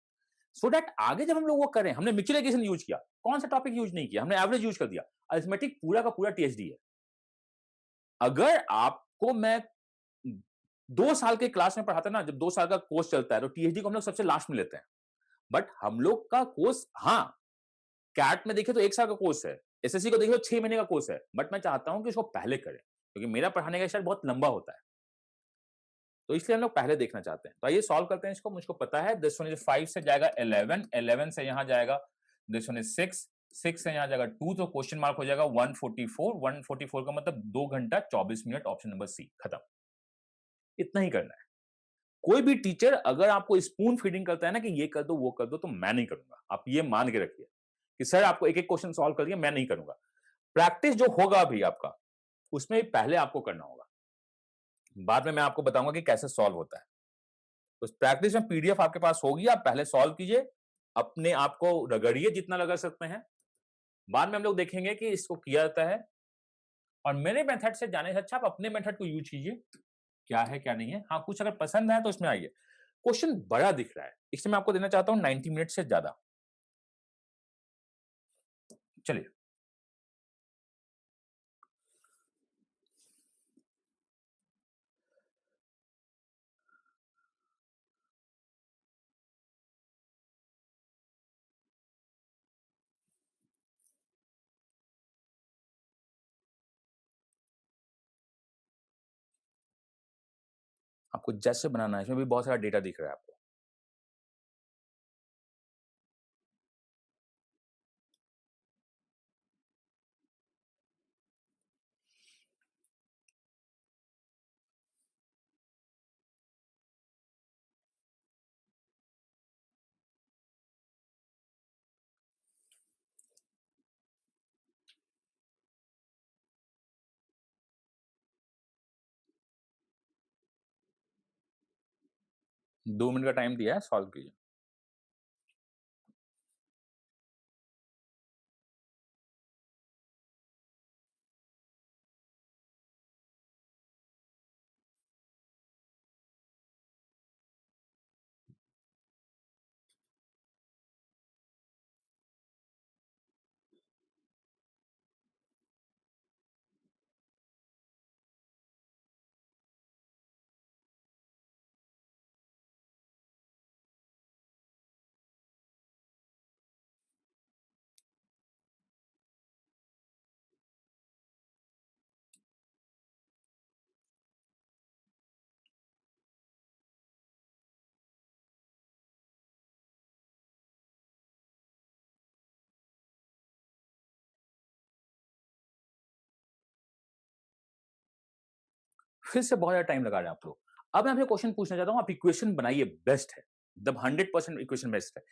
A: सो दैट आगे जब हम लोग वो करें, हमने म्यूचुअल एग्रीगेशन यूज किया, कौन सा टॉपिक यूज नहीं किया, हमने एवरेज यूज कर दिया। अरिथमेटिक पूरा का पूरा टीएचडी है। अगर आपको मैं 2 साल के क्लास में पढ़ाता ना, जब 2 साल का कोर्स चलता है, तो टीएचडी को हम लोग सबसे लास्ट में लेते हैं। बट हम लोग का कोर्स, हाँ, कैट में देखें तो 1 साल का कोर्स है, एसएससी को देखें तो 6 महीने का कोर्स है, बट मैं चाहता हूं कि इसको पहले करें, क्योंकि मेरा पढ़ाने का स्टाइल बहुत लंबा होता है, तो इसलिए हम लोग पहले देखना चाहते हैं। तो आइए सॉल्व करते हैं इसको। मुझको पता है दिस वन इज 5 से जाएगा 11, 11 से यहां जाएगा दिस वन इज 6, 6 से यहां जाएगा 2, तो क्वेश्चन मार्क हो जाएगा 144, 144 का मतलब 2 घंटा 24 मिनट, ऑप्शन नंबर सी, खत्म। इतना ही करना है। कोई भी टीचर अगर आपको स्पून फीडिंग करता है ना कि ये कर दो वो कर दो, तो मैं नहीं करूंगा। आप ये मान के रखिए कि सर आपको एक एक क्वेश्चन सॉल्व कर दिया, मैं नहीं करूंगा। प्रैक्टिस जो होगा अभी आपका, उसमें पहले आपको करना होगा, बाद में मैं आपको बताऊंगा कि कैसे सॉल्व होता है। तो प्रैक्टिस में पीडीएफ आपके पास होगी, आप पहले सॉल्व कीजिए, अपने आप को रगड़िए जितना रगड़ सकते हैं, बाद में हम लोग देखेंगे कि इसको किया जाता है। और मेरे मेथड से जाने से अच्छा आप अपने मेथड को यूज कीजिए, क्या है क्या नहीं है। हाँ, कुछ अगर पसंद है तो इसमें आइए। क्वेश्चन बड़ा दिख रहा है, इसलिए मैं आपको देना चाहता हूं 90 मिनट से ज्यादा। चलिए, आपको जैसे बनाना है, इसमें भी बहुत सारा डेटा दिख रहा है आपको। दो मिनट का टाइम दिया है, सॉल्व कीजिए। फिर से बहुत ज्यादा टाइम लगा रहे हैं आप लोग। अब मैं आपसे क्वेश्चन पूछना चाहता हूं, आप इक्वेशन बनाइए, बेस्ट है, जब 100% इक्वेशन बेस्ट है।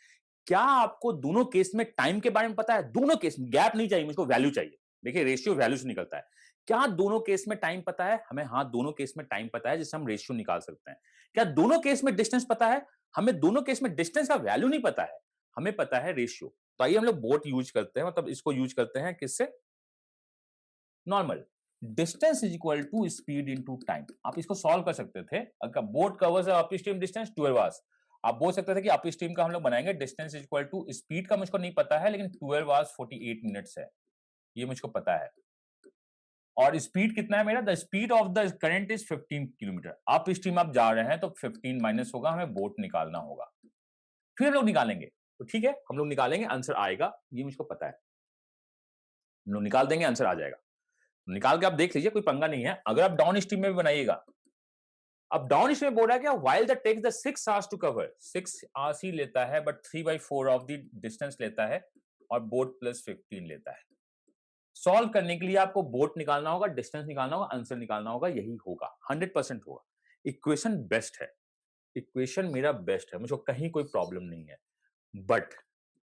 A: क्या आपको दोनों केस में टाइम के बारे में पता है? दोनों केस में गैप नहीं चाहिए, मुझको वैल्यू चाहिए। देखिए, रेशियो वैल्यू से निकलता है। क्या दोनों केस में टाइम पता है हमें? हाँ, दोनों केस में टाइम पता है, जिससे हम रेशियो निकाल सकते हैं। क्या दोनों केस में डिस्टेंस पता है? हमें दोनों केस में डिस्टेंस का वैल्यू नहीं पता है, हमें पता है रेशियो। तो आइए हम लोग बोट यूज करते हैं, मतलब इसको यूज करते हैं किससे? Normal. Distance is equal to speed into time. आप इसको सॉल्व कर सकते थे। अगर boat covers up stream distance 12 hours, आप बोल सकते थे कि अप स्ट्रीम का हम लोग बनाएंगे distance is equal to speed का मुझको नहीं पता है, लेकिन 12 आवर्स 48 मिनट्स है, ये मुझको पता है। और स्पीड कितना है मेरा? The speed of the current is 15 kilometre. Up stream आप जा रहे हैं तो 15 माइनस होगा, हमें बोट निकालना होगा। फिर हम लोग निकालेंगे, तो ठीक है, हम लोग निकालेंगे, आंसर आएगा, ये मुझको पता है। हम लोग निकाल देंगे, आंसर आ जाएगा। निकाल के आप देख लीजिए, कोई पंगा नहीं है। अगर आप डाउन स्ट्रीम में भी बनाइएगा, अब डाउन स्ट्रीम में बोल रहा है क्या? While the takes the 6 hours to cover, 6 hours ही लेता है, बट 3/4 ऑफ द डिस्टेंस लेता है, और बोट प्लस 15 लेता है। सॉल्व करने के लिए आपको बोट निकालना होगा, डिस्टेंस निकालना होगा, आंसर निकालना होगा, यही होगा, 100% होगा। इक्वेशन बेस्ट है, इक्वेशन मेरा बेस्ट है, मुझे कहीं कोई प्रॉब्लम नहीं है। बट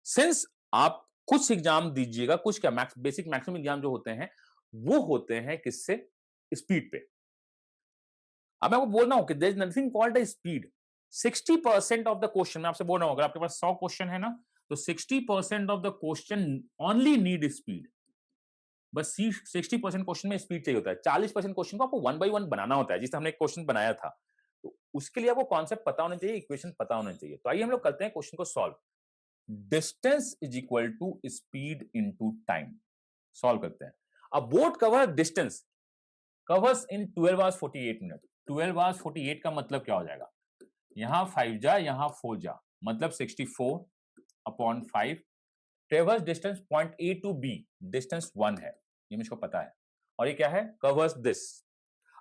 A: सिंस आप कुछ एग्जाम दीजिएगा, कुछ क्या बेसिक मैक्सिमम एग्जाम जो होते हैं, वो होते हैं किससे? स्पीड पे। अब मैं आपको बोल रहा हूं कि there is nothing called a speed. 60% of the question, मैं आपसे बोल रहा हूं, अगर आपके पास 100 क्वेश्चन है ना, तो 60% of the question only need speed. बस 60% क्वेश्चन में स्पीड चाहिए होता है, 40% क्वेश्चन को आपको वन बाय वन बनाना होता है, जिससे हमने एक क्वेश्चन बनाया था। तो उसके लिए आपको कॉन्सेप्ट पता होना चाहिए, इक्वेशन पता होना चाहिए। तो आइए हम लोग करते हैं क्वेश्चन को solve. Distance is equal to speed into time. Solve करते हैं। A boat cover distance covers in 12 hours 48 minute. 12 hours 48 का मतलब क्या हो जाएगा? यहां 5 जा, यहां 4 जा, मतलब 64 अपॉन 5। Traverse distance point A to B, distance 1 है, ये मुझको पता है। और ये क्या है? Covers this.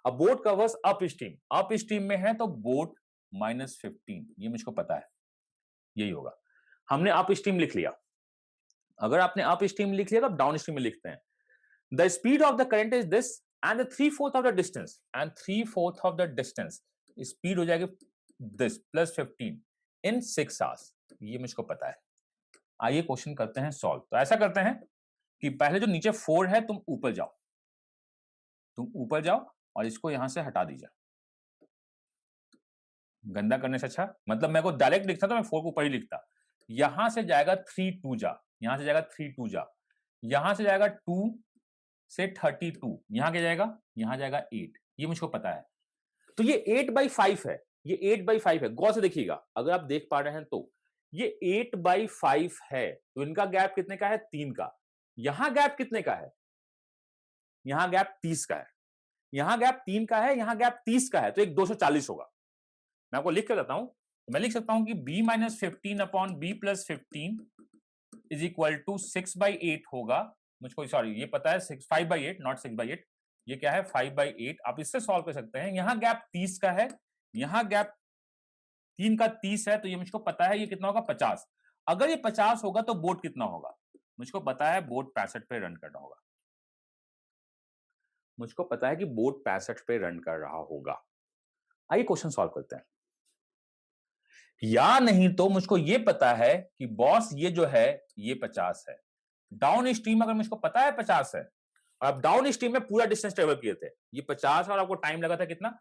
A: अब boat covers up stream, upstream में है तो बोट -15, ये मुझको पता है, यही होगा। हमने अप स्ट्रीम लिख लिया। अगर आपने अप स्ट्रीम लिख लिया तो आप डाउन स्ट्रीम में लिखते हैं। The speed of the current is this and the 3/4 of the distance, and 3/4 of the distance speed हो जाएगी दिस प्लस 15 इन 6 hours, ये मुझको पता है। आइए क्वेश्चन करते हैं सॉल्व। तो ऐसा करते हैं कि पहले जो नीचे 4 है तुम ऊपर जाओ, तुम ऊपर जाओ और इसको यहां से हटा दीजिए। गंदा करने से अच्छा, मतलब मैं को डायरेक्ट लिखता तो मैं 4 को ऊपर ही लिखता। यहां से जाएगा 3 2 जा, यहां से जाएगा 3 2 जा, यहां से जाएगा 2 से 32, यहां क्या जाएगा? यहां जाएगा 8, ये मुझको पता है। तो ये 8/5 है, ये 8/5 है। गौर से देखिएगा, अगर आप देख पा रहे हैं तो ये 8/5 है, तो इनका गैप कितने का है? 3 का। यहां गैप कितने का है? यहां गैप 30 का है। यहां गैप 3 का है, यहां गैप 30 का है, तो एक 240 होगा। मैं आपको लिख के बताता हूं, मैं लिख सकता हूं कि b-15 upon b+15 is equal to 6/8 होगा। मुझको सॉरी, ये पता है 5/8, नॉट 6/8। ये क्या है? 5/8। आप इससे सॉल्व कर सकते हैं। यहां गैप 30 का है, यहां गैप 3 का 30 है, तो ये मुझको पता है ये कितना होगा? 50। अगर ये 50 होगा तो बोट कितना होगा? मुझको पता है बोट 65 पे रन करना होगा। मुझको पता है कि बोट 65 पे रन कर रहा होगा। आइए क्वेश्चन सॉल्व करते हैं। या नहीं तो मुझको ये पता है कि बॉस ये जो है ये 50 है। डाउन स्ट्रीम अगर मुझको पता है 50 है, और आप डाउन स्ट्रीम में पूरा डिस्टेंस ट्रेवल किए थे, ये 50 और आपको टाइम लगा था कितना?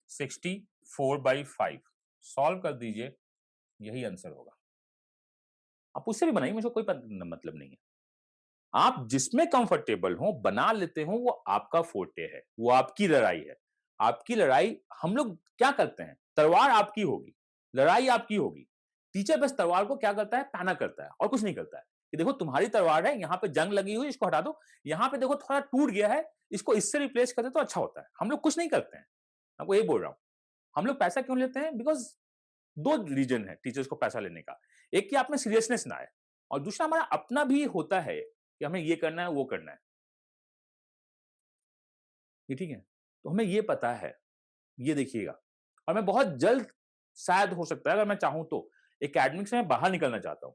A: 64/5। सॉल्व कर दीजिए, यही आंसर होगा। आप उससे भी बनाइए, मुझे कोई मतलब नहीं है। आप जिसमें कंफर्टेबल हो बना लेते हो, वो आपका फोर्टे है, वो आपकी लड़ाई है। आपकी लड़ाई, हम लोग क्या करते हैं? तलवार आपकी होगी, लड़ाई आपकी होगी। टीचर बस तलवार को क्या करता है? पैना करता है और कुछ नहीं करता है कि देखो तुम्हारी तलवार है, यहां पे जंग लगी हुई, इसको हटा दो। यहां पे देखो थोड़ा टूट गया है, इसको इससे रिप्लेस कर दे तो अच्छा होता है। हम लोग कुछ नहीं करते हैं। आपको ये बोल रहा हूं। हम लोग पैसा क्यों लेते हैं? बिकॉज दो रीजन है टीचर्स को पैसा लेने का। एक कि आप में सीरियसनेस ना आए, और दूसरा हमारा अपना भी होता है कि हमें ये करना है, वो करना है। ये ठीक है? तो हमें ये पता है, ये देखिएगा। और मैं बहुत जल्द, शायद हो सकता है अगर मैं चाहूं तो, एकेडमिक से मैं बाहर निकलना चाहता हूं।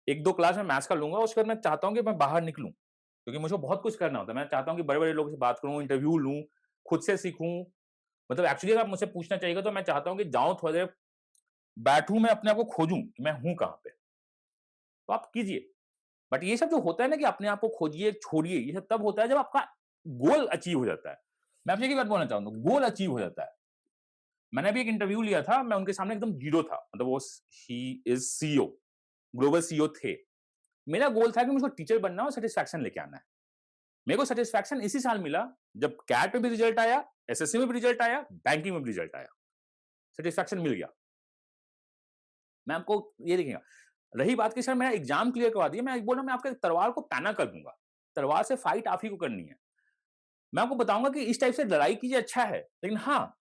A: 1-2 क्लास में मैथ्स का लूंगा, उसके बाद मैं चाहता हूं कि मैं बाहर निकलूं, क्योंकि मुझे बहुत कुछ करना होता है। मैं चाहता हूं कि बड़े-बड़े लोगों से बात करूं, इंटरव्यू लूं, खुद से सीखूं। मतलब एक्चुअली अगर आप मुझसे पूछना चाहिएगा तो मैं चाहता हूं कि जाऊं, थोड़ी देर बैठूं, मैं अपने आप को खोजूं कि मैं हूं कहां पे। तो आप कीजिए। बट ये सब जो होता है ना कि अपने आप को खोजिए, छोड़िए, ये सब तब होता है जब आपका गोल अचीव हो जाता है। मैं आपसे एक ही बात बोलना चाहूंगा, गोल अचीव हो जाता है। मैंने अभी एक इंटरव्यू लिया था, मैं उनके सामने एकदम जीरो था, मतलब वो he is CEO, global CEO थे। मेरा गोल था कि मुझको टीचर बनना और सेटिस्फैक्शन लेके आना है। मेरे को सेटिस्फैक्शन इसी साल मिला जब कैट में भी रिजल्ट आया, एसएससी में भी रिजल्ट आया, बैंकिंग में भी रिजल्ट आया। सेटिस्फैक्शन मिल गया। मैं आपको ये देखिएगा, रही बात कि सर मेरा एग्जाम क्लियर करवा दिया, मैं बोल रहा हूं मैं आपके तलवार को पैना कर दूंगा। तलवार से फाइट आप ही को करनी है। मैं आपको बताऊंगा कि इस टाइप से लड़ाई कीजिए, अच्छा है, लेकिन हाँ,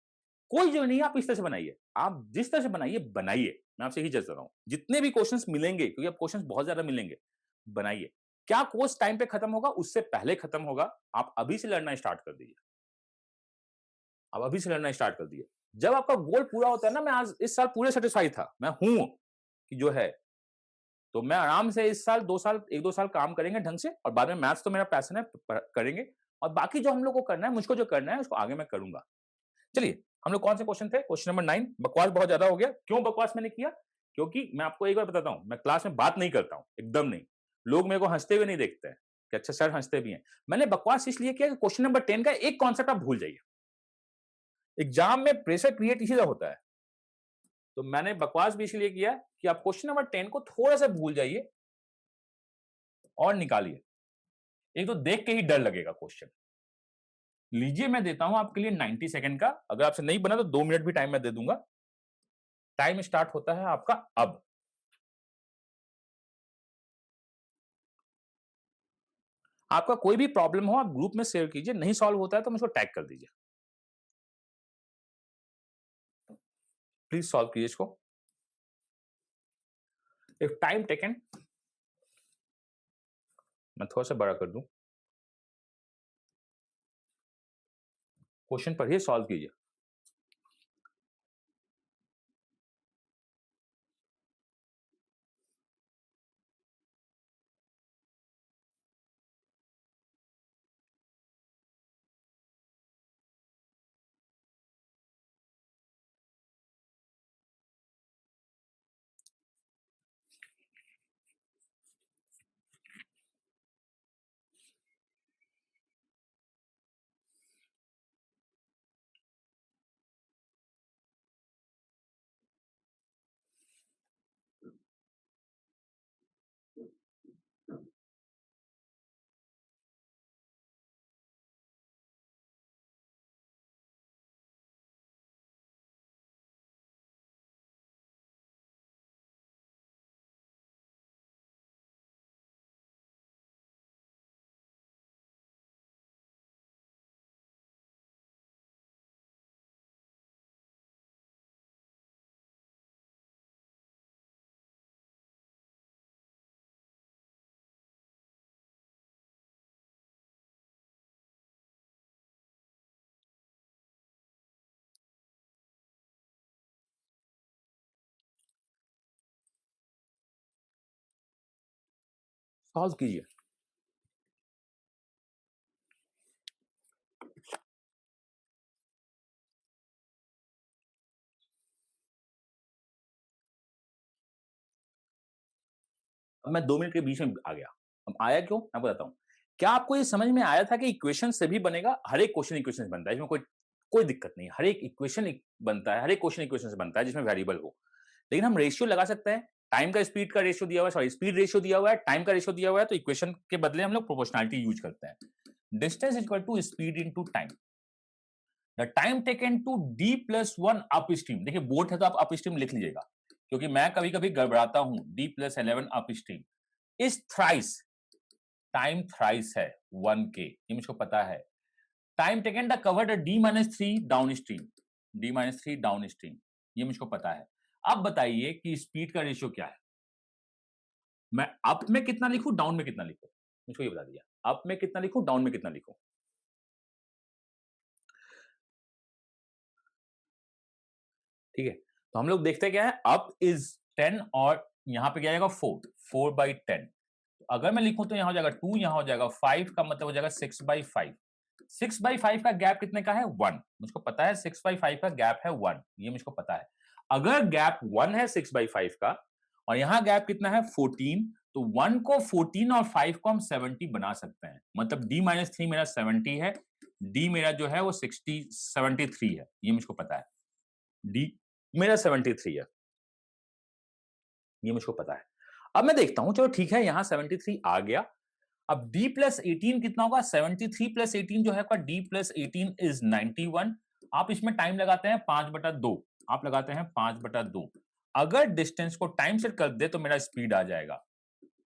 A: कोई जो नहीं है, आप इस तरह से बनाइए। आप जिस तरह से बनाइए, बनाइए। मैं आपसे यही जज कर रहा हूं। जितने भी क्वेश्चंस मिलेंगे, क्योंकि अब क्वेश्चंस बहुत ज्यादा मिलेंगे, बनाइए। क्या कोर्स टाइम पे खत्म होगा? उससे पहले खत्म होगा। आप अभी से लड़ना स्टार्ट कर दीजिए। आप अभी से लड़ना स्टार्ट कर दीजिए। जब आपका गोल पूरा होता है ना, मैं आज इस साल पूरे सेटिस्फाइड था, मैं हूं कि जो है, तो मैं आराम से इस साल 2 साल, 1-2 साल काम करेंगे ढंग से, और बाद में मैथ्स तो मेरा पैशन है, करेंगे। और बाकी जो हम लोग को करना है, मुझको जो करना है, उसको आगे मैं करूंगा। चलिए, हम लोग कौन से क्वेश्चन थे? Question number 9। बकवास बहुत ज्यादा हो गया। क्यों बकवास मैंने किया? क्योंकि मैं आपको एक बार बताता हूं, मैं क्लास में बात नहीं करता हूं, एकदम नहीं। लोग मेरे को हंसते हुए नहीं देखते हैं कि अच्छा सर हंसते भी हैं। मैंने बकवास इसलिए किया कि क्वेश्चन नंबर 10 का एक कॉन्सेप्ट आप भूल जाइए। एग्जाम में प्रेशर क्रिएट इसी तरह होता है। तो मैंने बकवास भी इसलिए किया कि आप क्वेश्चन नंबर 10 को थोड़ा सा भूल जाइए और निकालिए। एक तो देख के ही डर लगेगा क्वेश्चन। लीजिए मैं देता हूं आपके लिए 90 सेकंड का, अगर आपसे नहीं बना तो 2 मिनट भी टाइम मैं दे दूंगा। टाइम स्टार्ट होता है आपका अब। आपका कोई भी प्रॉब्लम हो आप ग्रुप में शेयर कीजिए, नहीं सॉल्व होता है तो मुझको टैग कर दीजिए। प्लीज सॉल्व कीजिए इसको। इफ टाइम टेकन, मैं थोड़ा सा बड़ा कर दूं, क्वेश्चन पढ़िए, सॉल्व कीजिए। सॉल्व कीजिए। अब मैं 2 मिनट के बीच में आ गया। अब आया क्यों मैं बताता हूं। क्या आपको ये समझ में आया था कि इक्वेशन से भी बनेगा? हर एक क्वेश्चन इक्वेशन से बनता है, इसमें कोई कोई दिक्कत नहीं है। हर एक इक्वेशन बनता है, हर एक क्वेश्चन इक्वेशन से बनता है जिसमें वेरिएबल हो। लेकिन हम रेशियो लगा सकते हैं। टाइम का स्पीड का रेशियो दिया हुआ है, सॉरी स्पीड रेशियो दिया हुआ है, टाइम का रेशियो दिया हुआ है, तो इक्वेशन के बदले हम लोग प्रोपोर्शनलिटी यूज करते हैं। Distance equal to speed into time. The time taken to D plus one up stream. देखिए बोर्ड है तो आप अप स्ट्रीम लिख लीजिएगा, क्योंकि मैं कभी कभी गड़बड़ाता हूं। D plus 11 up stream is thrice, time thrice है 1k, ये मुझको पता है। Time taken the covered D minus three down stream, D minus three down stream, ये मुझको पता है। अब बताइए कि स्पीड का रेशियो क्या है। मैं अप में कितना लिखूं, डाउन में कितना लिखूं, मुझको ये बता दीजिए। अप में कितना लिखूं, डाउन में कितना लिखूं। ठीक है, तो हम लोग देखते क्या है, अप इज 10 और यहां पे क्या आएगा 4, 4/10। अगर मैं लिखूं तो यहां हो जाएगा 2, यहां हो जाएगा 5, का मतलब हो जाएगा 6/5। 6/5 का गैप कितने का है, 1। मुझको पता है 6/5 का गैप है 1, ये मुझको पता है। अगर गैप 1 है 6/5 का और यहां गैप कितना है 14, तो 1 को 14 और 5 को हम 70 बना सकते हैं। मतलब d-3 मेरा 70 है, d मेरा जो है वो 73 है, ये मुझको पता है। d मेरा 73 है, ये मुझको पता है। अब मैं देखता हूं, चलो ठीक है, यहां 73 आ गया। अब d प्लस 18 कितना होगा, 73 प्लस 18 जो है आपका d प्लस 18 इज 91। आप इसमें टाइम लगाते हैं 5/2, आप लगाते हैं 5/2। अगर डिस्टेंस को टाइम से कर दे तो मेरा स्पीड आ जाएगा,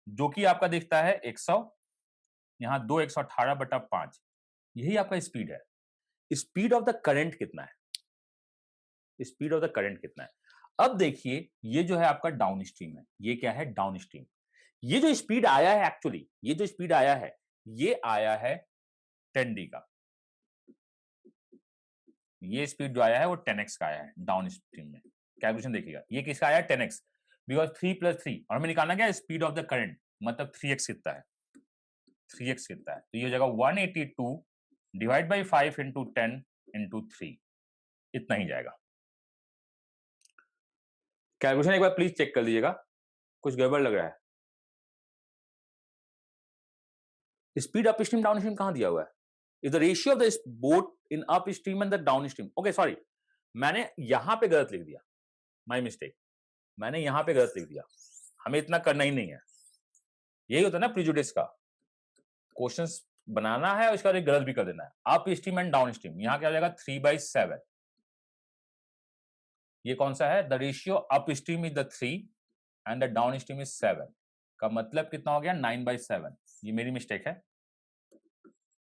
A: जो कि आपका दिखता है 100, यहां 2 118/5, यही आपका स्पीड है। स्पीड ऑफ द करंट कितना है, स्पीड ऑफ द करंट कितना है। अब देखिए ये जो है आपका डाउन स्ट्रीम है, ये क्या है, डाउन स्ट्रीम। ये जो स्पीड आया है एक्चुअली, ये जो स्पीड आया है, ये आया है 10d का। ये स्पीड जो आया है वो 10x का आया है डाउन स्ट्रीम में। कैलकुलेशन देखिएगा, ये किसका आया है, 10x, बिकॉज 3 + 3 और हमें निकालना क्या है, स्पीड ऑफ द करंट, मतलब 3x कितना है, 3x कितना है, तो ये हो जाएगा 182 डिवाइड बाई 5 इंटू 10 इंटू 3, इतना ही जाएगा। कैलकुलेशन एक बार प्लीज चेक कर लीजिएगा, कुछ गड़बड़ लग रहा है। Speed up stream down stream कहां दिया हुआ है, is the ratio of the boat in up stream and the down stream. Okay sorry, मैंने यहां पे गलत लिख दिया, माय मिस्टेक, मैंने यहां पे गलत लिख दिया। हमें इतना करना ही नहीं है, यही होता है ना प्रिजुडिस का। क्वेश्चंस बनाना है और इसका गलत भी कर देना है। Up stream and down stream, यहां क्या हो जाएगा 3/7। ये कौन सा है? The ratio up stream is the 3 and the down stream is 7। का मतलब कितना हो गया? 9/7। ये मेरी मिस्टेक है,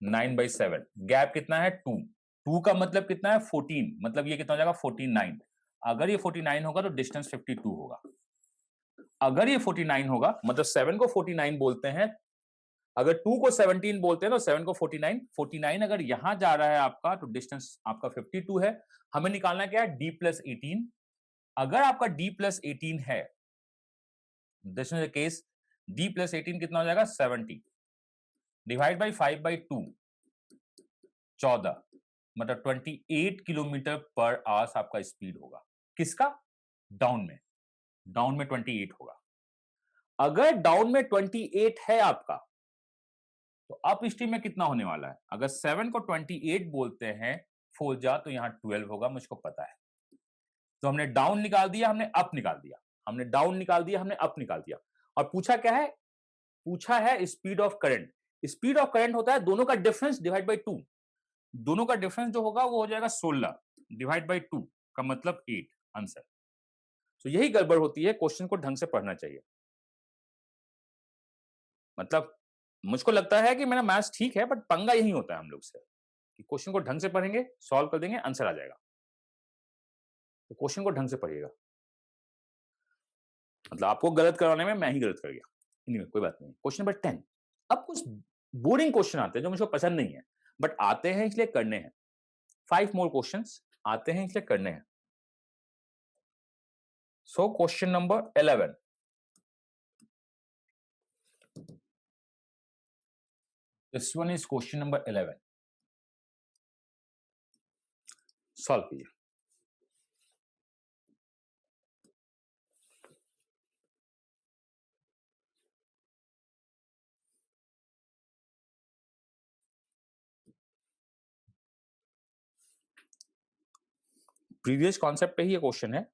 A: 9/7। गैप कितना है? 2। 2 का मतलब कितना है? 14। मतलब ये कितना हो जाएगा? 49। अगर ये 49 होगा तो डिस्टेंस 52 होगा। अगर ये 49 होगा मतलब 7 को 49 बोलते हैं, अगर 2 को 17 बोलते हैं तो 7 को 49। 49 अगर यहां जा रहा है आपका तो डिस्टेंस आपका 52 है। हमें निकालना क्या है? d+18। अगर आपका d+18 है, this is the case, d+18 कितना हो जाएगा? 70 डिवाइड बाई 5/2, 14, मतलब 28 किलोमीटर पर आवर्स आपका स्पीड होगा। किसका? डाउन में। डाउन में 28 होगा। अगर डाउन में 28 है आपका, तो अप स्ट्रीम में कितना होने वाला है? अगर 7 को 28 बोलते हैं फोल जा, तो यहां 12 होगा, मुझको पता है। तो हमने डाउन निकाल दिया, हमने अप निकाल दिया, हमने डाउन निकाल दिया, हमने अप निकाल दिया। और पूछा क्या है? पूछा है speed of current. Speed of current होता है दोनों का डिफरेंस डिवाइड बाई 2। दोनों का डिफरेंस जो होगा वो हो जाएगा 16 डिवाइड बाई 2, का मतलब 8 आंसर। तो यही गड़बड़ होती है, क्वेश्चन को ढंग से पढ़ना चाहिए। मतलब मुझको लगता है कि मेरा मैथ्स ठीक है, बट पंगा यही होता है हम लोग से कि क्वेश्चन को ढंग से पढ़ेंगे, सॉल्व कर देंगे, आंसर आ जाएगा। तो क्वेश्चन को ढंग से पढ़िएगा। मतलब आपको गलत कराने में मैं ही गलत कर गया। anyway, कोई बात नहीं। Question number 10। अब कुछ बोरिंग क्वेश्चन आते हैं जो मुझको पसंद नहीं है, बट आते हैं इसलिए करने हैं। 5 मोर क्वेश्चंस आते हैं इसलिए करने हैं। So question number 11। This one is question number 11। Solve कीजिए। प्रीवियस कॉन्सेप्ट पे ही ये क्वेश्चन है।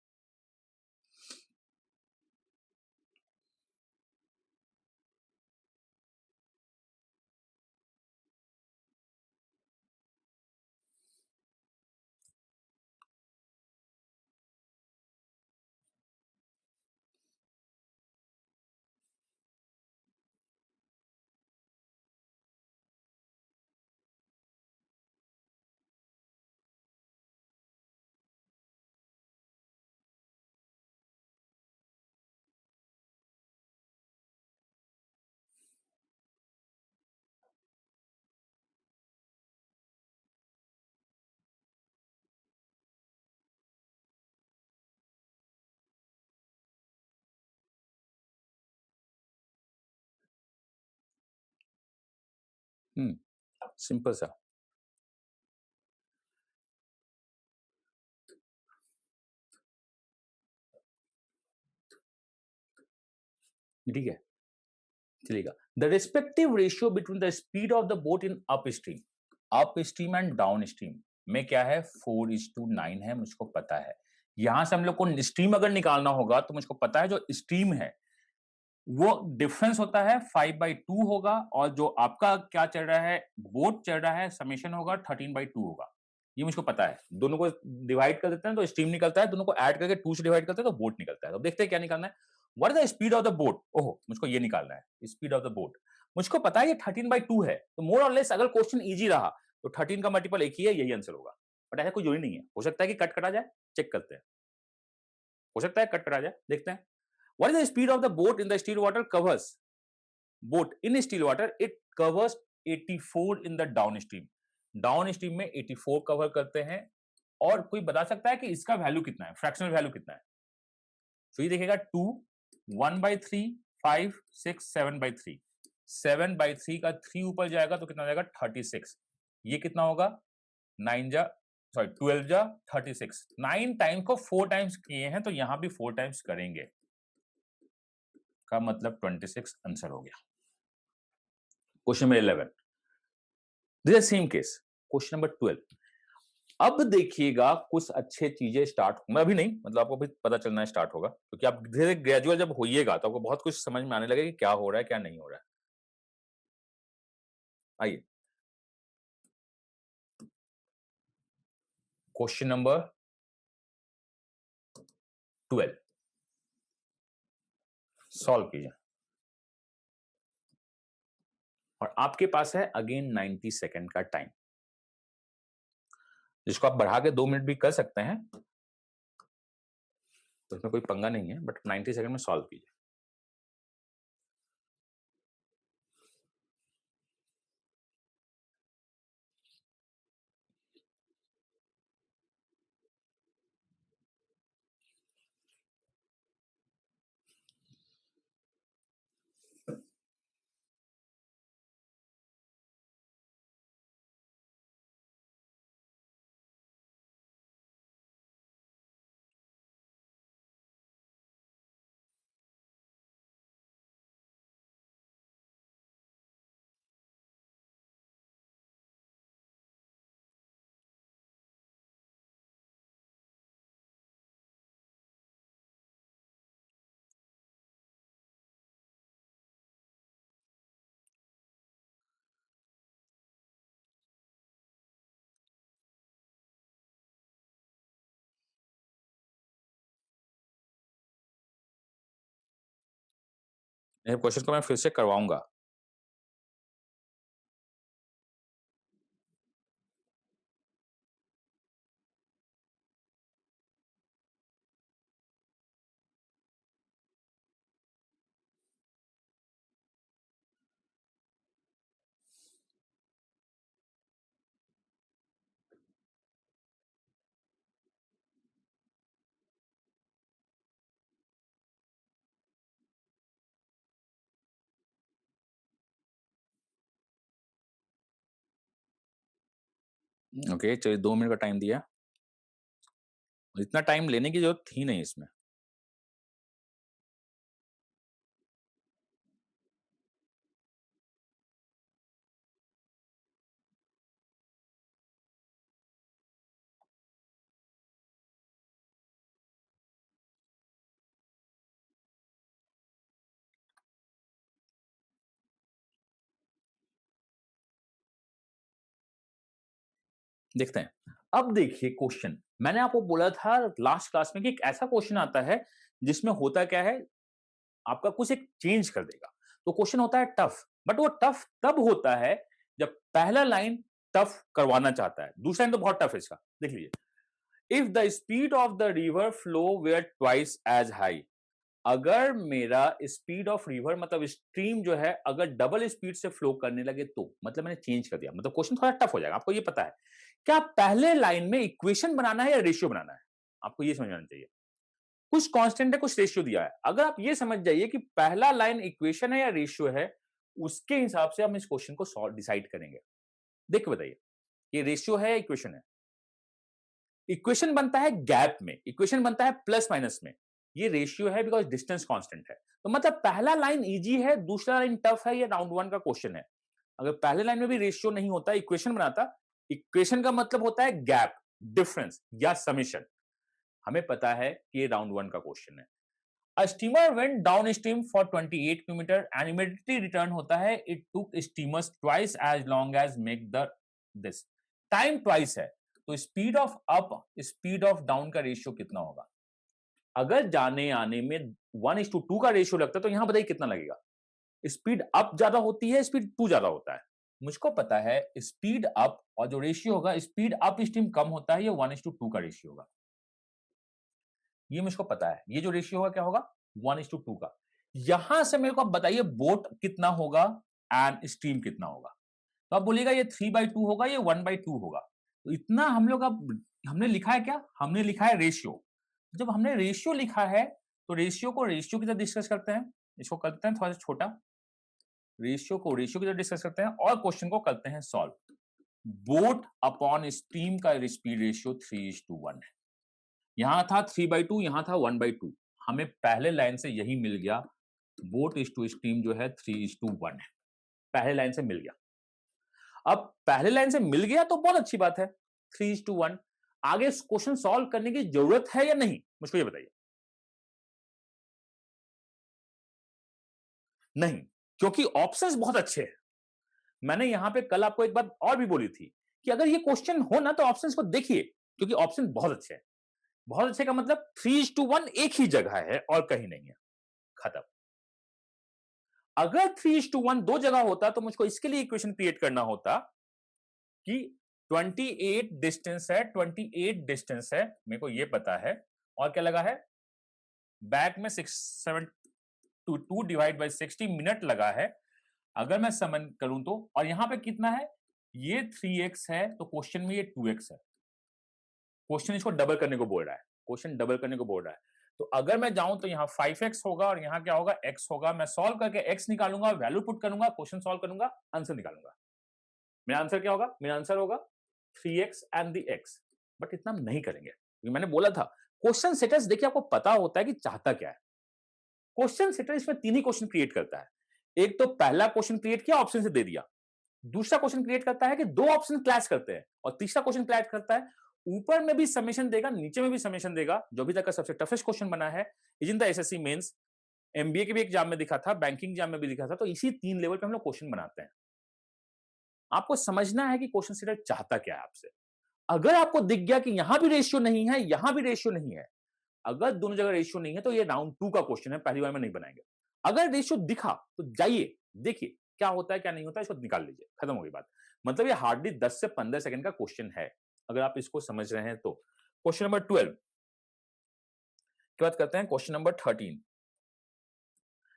A: सिंपल सा। ठीक है, चलेगा। The respective ratio between the speed of the boat in up stream and down stream में क्या है? 4:9 है, मुझको पता है। यहां से हम लोग को स्ट्रीम अगर निकालना होगा तो मुझको पता है जो स्ट्रीम है वो डिफरेंस होता है 5/2 होगा, और जो आपका क्या चल रहा है, बोट चल रहा है, समेशन होगा 13/2 होगा। ये मुझको पता है। दोनों को डिवाइड कर देते हैं तो स्ट्रीम निकलता है, दोनों को ऐड करके 2 से डिवाइड करते हैं तो बोट निकलता है। तो देखते हैं क्या निकालना है। What is the speed of the boat? ओहो, मुझको ये निकालना है, स्पीड ऑफ द बोट। मुझको पता है ये 13/2 है, तो मोर और लेस अगर क्वेश्चन इजी रहा तो 13 का मल्टीपल एक ही है, यही आंसर होगा। बट ऐसा कोई जरूरी नहीं है, हो सकता है कि कट कटा जाए। चेक करते हैं, हो सकता है कट कटा जाए, देखते हैं। What is the speed of the boat in the still water covers? Boat in still water, it covers 84 in the downstream. Downstream में 84 कवर करते हैं। और कोई बता सकता है कि इसका वैल्यू कितना है, फ्रैक्शनल वैल्यू कितना है? तो ये देखेगा 2, 1/3, 5, 6, 7/3। 7/3 का 3 ऊपर जाएगा तो कितना हो जाएगा? 36। ये कितना होगा? 9 जा, सॉरी 12 जा 36। 9 टाइम्स को 4 टाइम्स किए हैं तो यहां भी 4 टाइम्स करेंगे, का मतलब 26 आंसर हो गया। Question number 11। This same case. Question number 12। अब देखिएगा कुछ अच्छे चीजें स्टार्ट होंगे, अभी नहीं, मतलब आपको भी पता चलना स्टार्ट होगा, क्योंकि आप धीरे ग्रेजुअल जब होइएगा तो आपको बहुत कुछ समझ में आने लगेगा कि क्या हो रहा है क्या नहीं हो रहा है। आइए, क्वेश्चन नंबर 12 सॉल्व कीजिए। और आपके पास है अगेन 90 सेकेंड का टाइम, जिसको आप बढ़ा के 2 मिनट भी कर सकते हैं, तो इसमें कोई पंगा नहीं है, बट 90 सेकेंड में सॉल्व कीजिए। क्वेश्चन को मैं फिर से करवाऊंगा। ओके, चलिए 2 मिनट का टाइम दिया। इतना टाइम लेने की जरूरत थी नहीं इसमें। देखते हैं। अब देखिए क्वेश्चन, मैंने आपको बोला था लास्ट क्लास में कि एक ऐसा क्वेश्चन आता है जिसमें होता क्या है, आपका कुछ एक चेंज कर देगा। तो क्वेश्चन होता है टफ, बट वो टफ तब होता है जब पहला लाइन टफ करवाना चाहता है, दूसरा लाइन तो बहुत टफ है इसका। देख लीजिए, if the speed of the river flow were twice as high. अगर मेरा स्पीड ऑफ रिवर मतलब स्ट्रीम जो है अगर डबल स्पीड से फ्लो करने लगे, तो मतलब मैंने चेंज कर दिया, मतलब क्वेश्चन थोड़ा टफ हो जाएगा। आपको ये पता है क्या पहले लाइन में इक्वेशन बनाना है या रेशियो बनाना है, आपको ये समझ आना चाहिए। कुछ कांस्टेंट है, कुछ रेशियो दिया है। अगर आप ये समझ जाइए कि पहला लाइन इक्वेशन है या रेशियो है, उसके हिसाब से हम इस क्वेश्चन को सॉल्व डिसाइड करेंगे। देख के बताइए, ये रेशियो है या इक्वेशन है। इक्वेशन बनता है गैप में, इक्वेशन बनता है प्लस माइनस में। ये रेशियो है बिकॉज डिस्टेंस कांस्टेंट है। तो मतलब पहला लाइन इजी है, दूसरा लाइन टफ है, ये राउंड वन का क्वेश्चन है। अगर पहले लाइन में भी रेशियो नहीं होता, इक्वेशन बनाता, इक्वेशन का मतलब होता है गैप, डिफरेंस या समेशन। हमें पता है कि ये राउंड वन का क्वेश्चन है। A steamer went downstream for 28 kilometre and immediately return होता है, it took steamers twice as long as make the this time twice है। तो speed of up speed of down का रेशियो कितना होगा। अगर जाने आने में 1:2 का रेशियो लगता है, तो यहां बताइए कितना लगेगा। स्पीड अप ज्यादा होती है, स्पीड 2 ज्यादा होता है। मुझको पता है स्पीड अप और जो रेशियो होगा स्पीड अप स्टीम कम होता है, ये 1:2 का रेशियो होगा। ये मुझको पता है, ये जो रेशियो होगा क्या होगा 1:2 का। यहां से मेरे को आप बताइए बोट कितना होगा एंड स्ट्रीम कितना होगा। तो आप बोलिएगा ये 3/2 होगा, ये 1/2 होगा। तो इतना हम लोग अब हमने लिखा है क्या, हमने लिखा है रेशियो। जब हमने रेशियो लिखा है तो रेशियो को रेशियो की तरह डिस्कस करते हैं, इसको करते हैं थोड़ा सा छोटा, रेशियो को रेशियो की तरह डिस्कस करते हैं और क्वेश्चन को करते हैं सॉल्व। बोट अपॉन स्ट्रीम का स्पीड रेशियो 3:1 है। यहां था 3/2, यहां था 1/2। हमें पहले लाइन से यही मिल गया, बोट इज टू स्ट्रीम जो है 3:1 है, पहले लाइन से मिल गया। अब पहले लाइन से मिल गया तो बहुत अच्छी बात है, 3:1। आगे क्वेश्चन सॉल्व करने की जरूरत है या नहीं, मुझको ये बताइए। नहीं, क्योंकि ऑप्शंस बहुत अच्छे हैं। मैंने यहां पे कल आपको एक बात और भी बोली थी कि अगर ये क्वेश्चन हो ना तो ऑप्शंस को देखिए, क्योंकि ऑप्शन बहुत अच्छे हैं। बहुत अच्छे का मतलब 3:1 एक ही जगह है और कहीं नहीं है, खत्म। अगर 3:1 दो जगह होता तो मुझको इसके लिए इक्वेशन क्रिएट करना होता कि 28 डिस्टेंस है, 28 डिस्टेंस है, मेरे को ये पता है, और क्या लगा है, बैक में 672 डिवाइड बाई 60 मिनट लगा है। अगर मैं समन करूं तो, और यहां पे कितना है, ये 3x है, तो क्वेश्चन में ये 2x है। क्वेश्चन इसको डबल करने को बोल रहा है, क्वेश्चन डबल करने को बोल रहा है। तो अगर मैं जाऊं तो यहाँ 5x होगा और यहाँ क्या होगा, x होगा। मैं सॉल्व करके x निकालूंगा, वैल्यू पुट करूंगा, क्वेश्चन सॉल्व करूंगा, आंसर निकालूंगा। मेरा आंसर क्या होगा, मेरा आंसर होगा 3x and the x। But इतना हम नहीं करेंगे, क्योंकि मैंने बोला था क्वेश्चन सेटर्स, देखिए आपको पता होता है कि चाहता क्या है। क्वेश्चन सेटर इसमें तीन ही क्वेश्चन क्रिएट करता है। एक तो पहला क्वेश्चन क्रिएट किया, ऑप्शन से दे दिया। दूसरा क्वेश्चन क्रिएट करता है कि दो ऑप्शन क्लैश करते हैं, और तीसरा क्वेश्चन क्रिएट करता है ऊपर में भी समेशन देगा, नीचे में भी समेशन देगा। जो अभी तक का सबसे टफेस्ट क्वेश्चन बना है in the SSC mains, MBA के भी एग्जाम में दिखा था, बैंकिंग एग्जाम में भी दिखा था। तो इसी तीन लेवल पे हम लोग क्वेश्चन बनाते हैं। आपको समझना है कि क्वेश्चन सेटर चाहता क्या है आपसे। अगर आपको दिख गया कि यहां भी रेशियो नहीं है, यहां भी रेशियो नहीं है, अगर दोनों जगह रेशियो नहीं है तो ये राउंड 2 का क्वेश्चन है, पहली बार में नहीं बनाएंगे। अगर रेशियो दिखा तो जाइए देखिए क्या होता है क्या नहीं होता है, इसको निकाल लीजिए, खत्म हो गई बात। मतलब ये हार्डली 10 से 15 सेकंड का क्वेश्चन है, अगर आप इसको समझ रहे हैं तो। क्वेश्चन नंबर 12 के बाद करते हैं क्वेश्चन नंबर 13।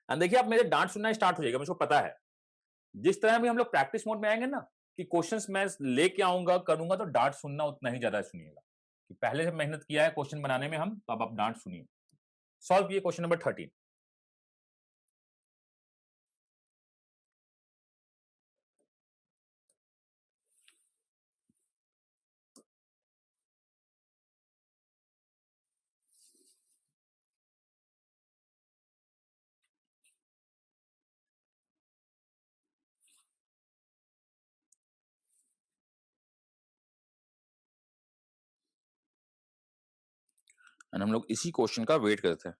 A: एंड देखिए आप मेरे डांट सुनना स्टार्ट हो जाएगा, मुझको पता है। जिस तरह भी हम लोग प्रैक्टिस मोड में आएंगे ना, कि क्वेश्चंस मैं लेके आऊंगा करूंगा, तो डांट सुनना उतना ही ज्यादा सुनिएगा कि पहले से मेहनत किया है क्वेश्चन बनाने में हम, तो अब आप डांट सुनिए। सॉल्व किए क्वेश्चन नंबर 13। एंड हम लोग इसी क्वेश्चन का वेट करते हैं।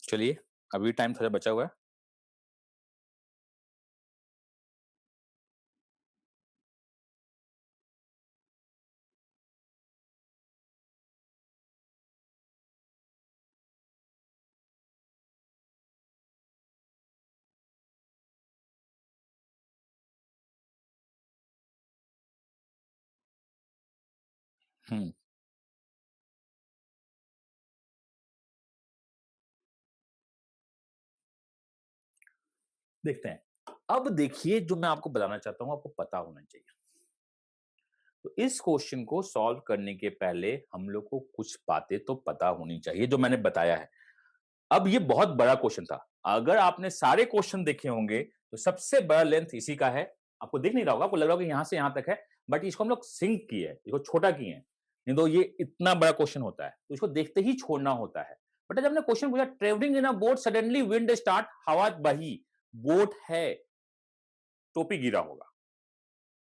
A: चलिए अभी टाइम थोड़ा बचा हुआ है। हम्म, देखते हैं। अब देखिए जो मैं आपको बताना चाहता हूं आपको पता होना चाहिए। तो इस क्वेश्चन को सॉल्व करने के पहले हम लोग को कुछ बातें तो पता होनी चाहिए जो मैंने बताया है। अब ये बहुत बड़ा क्वेश्चन था, अगर आपने सारे क्वेश्चन देखे होंगे तो सबसे बड़ा लेंथ इसी का है। आपको दिख नहीं रहा होगा, आपको लग रहा होगा यहां से यहां तक है, बट इसको हम लोग सिंक किए है, इसको छोटा किए हैं। नहीं तो ये इतना बड़ा क्वेश्चन होता है तो इसको देखते ही छोड़ना होता है। बट जब हमने क्वेश्चन पूछा, travelling in a boat suddenly wind start, हवा बही, बोट है, टोपी गिरा होगा।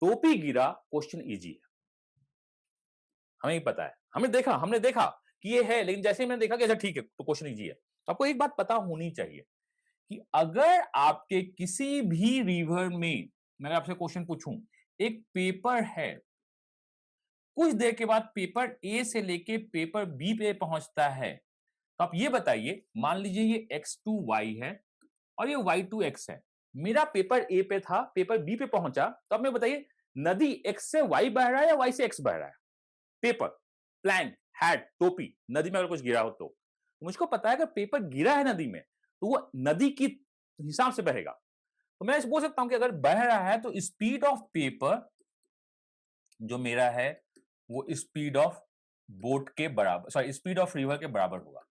A: टोपी गिरा, क्वेश्चन इजी है, हमें ही पता है, हमने देखा कि ये है, लेकिन जैसे ही मैंने देखा कि अच्छा ठीक है तो क्वेश्चन इजी है। तो आपको एक बात पता होनी चाहिए कि अगर आपके किसी भी रिवर में, मैं आपसे क्वेश्चन पूछूं, एक पेपर है, कुछ देर के बाद पेपर ए से लेके पेपर बी पे पहुंचता है, तो आप ये बताइए, मान लीजिए ये x2y है और ये y2x है। मेरा पेपर ए पे था, पेपर बी पे पहुंचा, तो अब मैं बताइए नदी x से y बह रहा है या y से x बह रहा है। पेपर, प्लैंक, हैट, टोपी, नदी में अगर कुछ गिरा हो तो मुझको पता है कि पेपर गिरा है नदी में, तो वो नदी की हिसाब से बहेगा। तो मैं बोल सकता हूं कि अगर बह रहा है तो स्पीड ऑफ पेपर जो मेरा है वो स्पीड ऑफ बोट के बराबर, सॉरी स्पीड ऑफ रिवर के बराबर होगा,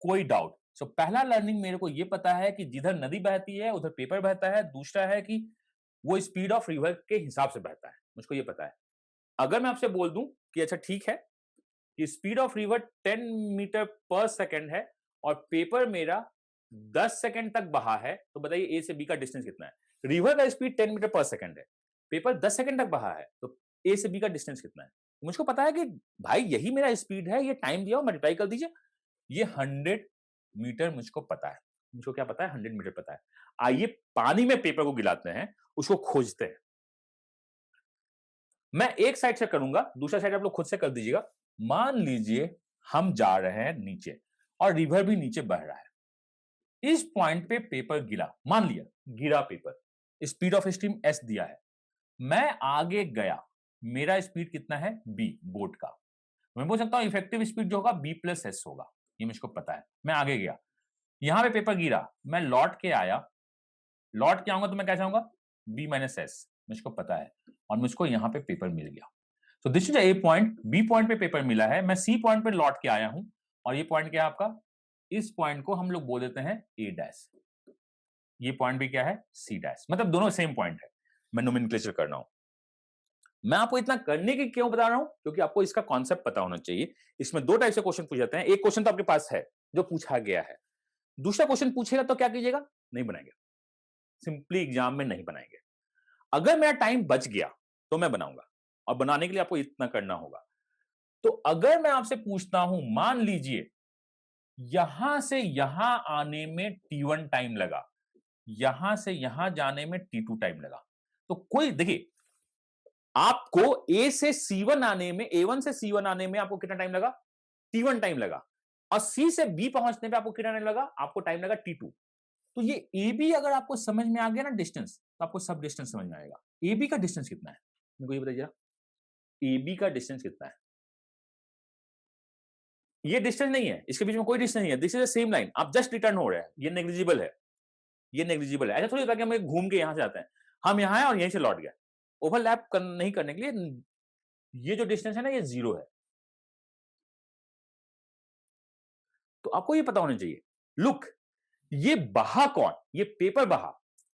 A: कोई डाउट। सो पहला लर्निंग मेरे को ये पता है कि जिधर नदी बहती है उधर पेपर बहता है। दूसरा है कि वो स्पीड ऑफ रिवर के हिसाब से बहता है, मुझको ये पता है। अगर मैं आपसे बोल दूं कि अच्छा ठीक है कि स्पीड ऑफ रिवर 10 मीटर पर सेकंड है और पेपर मेरा 10 सेकंड तक बहा है, तो बताइए ए से बी का डिस्टेंस कितना है। रिवर का स्पीड 10 मीटर पर सेकंड है, पेपर 10 सेकंड तक बहा है, तो ए से बी का डिस्टेंस कितना है। मुझको पता है कि भाई यही मेरा स्पीड है, ये टाइम दिया हो, मल्टीप्लाई कर दीजिए। ये 100 मीटर मुझको पता है। मुझको क्या पता है? 100 मीटर पता है। आइए पानी में पेपर को गिलाते हैं, उसको खोजते हैं। मैं एक साइड से करूंगा, दूसरा साइड आप लोग खुद से कर दीजिएगा। मान लीजिए हम जा रहे हैं नीचे और रिवर भी नीचे बह रहा है। इस पॉइंट पे पेपर गिरा, मान लिया गिरा paper, speed of stream S दिया है। मैं आगे गया, मेरा स्पीड कितना है? बी, बोट का। मैं बोल सकता हूं इफेक्टिव स्पीड जो होगा बी प्लस एस होगा, ये मुझको पता है। मैं आगे गया, यहां पे पेपर गिरा, मैं लौट के आया, लौट के आऊंगा तो मैं क्या चाहूंगा? बी माइनस एस, मुझको पता है, और मुझको यहां पे पेपर मिल गया। तो this is A point, B point पे पेपर मिला है, मैं सी पॉइंट पे लौट के आया हूं, और ये पॉइंट क्या है आपका? इस पॉइंट को हम लोग बोल देते हैं ए डैश, ये पॉइंट भी क्या है? C dash. मतलब दोनों सेम पॉइंट है, मैं नोमेनक्लेचर कर रहा हूं। मैं आपको इतना करने की क्यों बता रहा हूं? क्योंकि आपको इसका कॉन्सेप्ट पता होना चाहिए। इसमें दो टाइप से क्वेश्चन पूछ जाते हैं। एक क्वेश्चन तो आपके पास है जो पूछा गया है, दूसरा क्वेश्चन पूछेगा तो क्या कीजिएगा? नहीं बनाएंगे, सिंपली एग्जाम में नहीं बनाएंगे। अगर मेरा टाइम बच गया तो मैं बनाऊंगा, और बनाने के लिए आपको इतना करना होगा। तो अगर मैं आपसे पूछता हूं, मान लीजिए यहां से यहां आने में T1 टाइम लगा, यहां से यहां जाने में T2 टाइम लगा, तो कोई देखिए, आपको A से C1 आने में, A1 से C1 आने में आपको कितना टाइम लगा? T1 टाइम लगा, और C से B पहुंचने पे आपको कितना टाइम लगा? आपको टाइम लगा T2। तो ये AB अगर आपको समझ में आ गया ना डिस्टेंस, तो आपको सब डिस्टेंस समझ में आएगा। AB का डिस्टेंस कितना है? मेरे को ये बताइए, AB का डिस्टेंस कितना है? ये डिस्टेंस नहीं है, इसके बीच में कोई डिस्टेंस नहीं है, this is the same line, आप जस्ट रिटर्न हो रहे हैं, ये नेग्लिजिबल है, ये नेग्लिजिबल है। ऐसा थोड़ी होता कि हम घूम के यहां से आते हैं, हम यहां हैं और यहीं से लौट गए। ओवरलैप नहीं करने के लिए ये जो डिस्टेंस है ना, ये 0 है। तो आपको ये पता होना चाहिए। लुक, ये बहा कौन? ये पेपर बहा।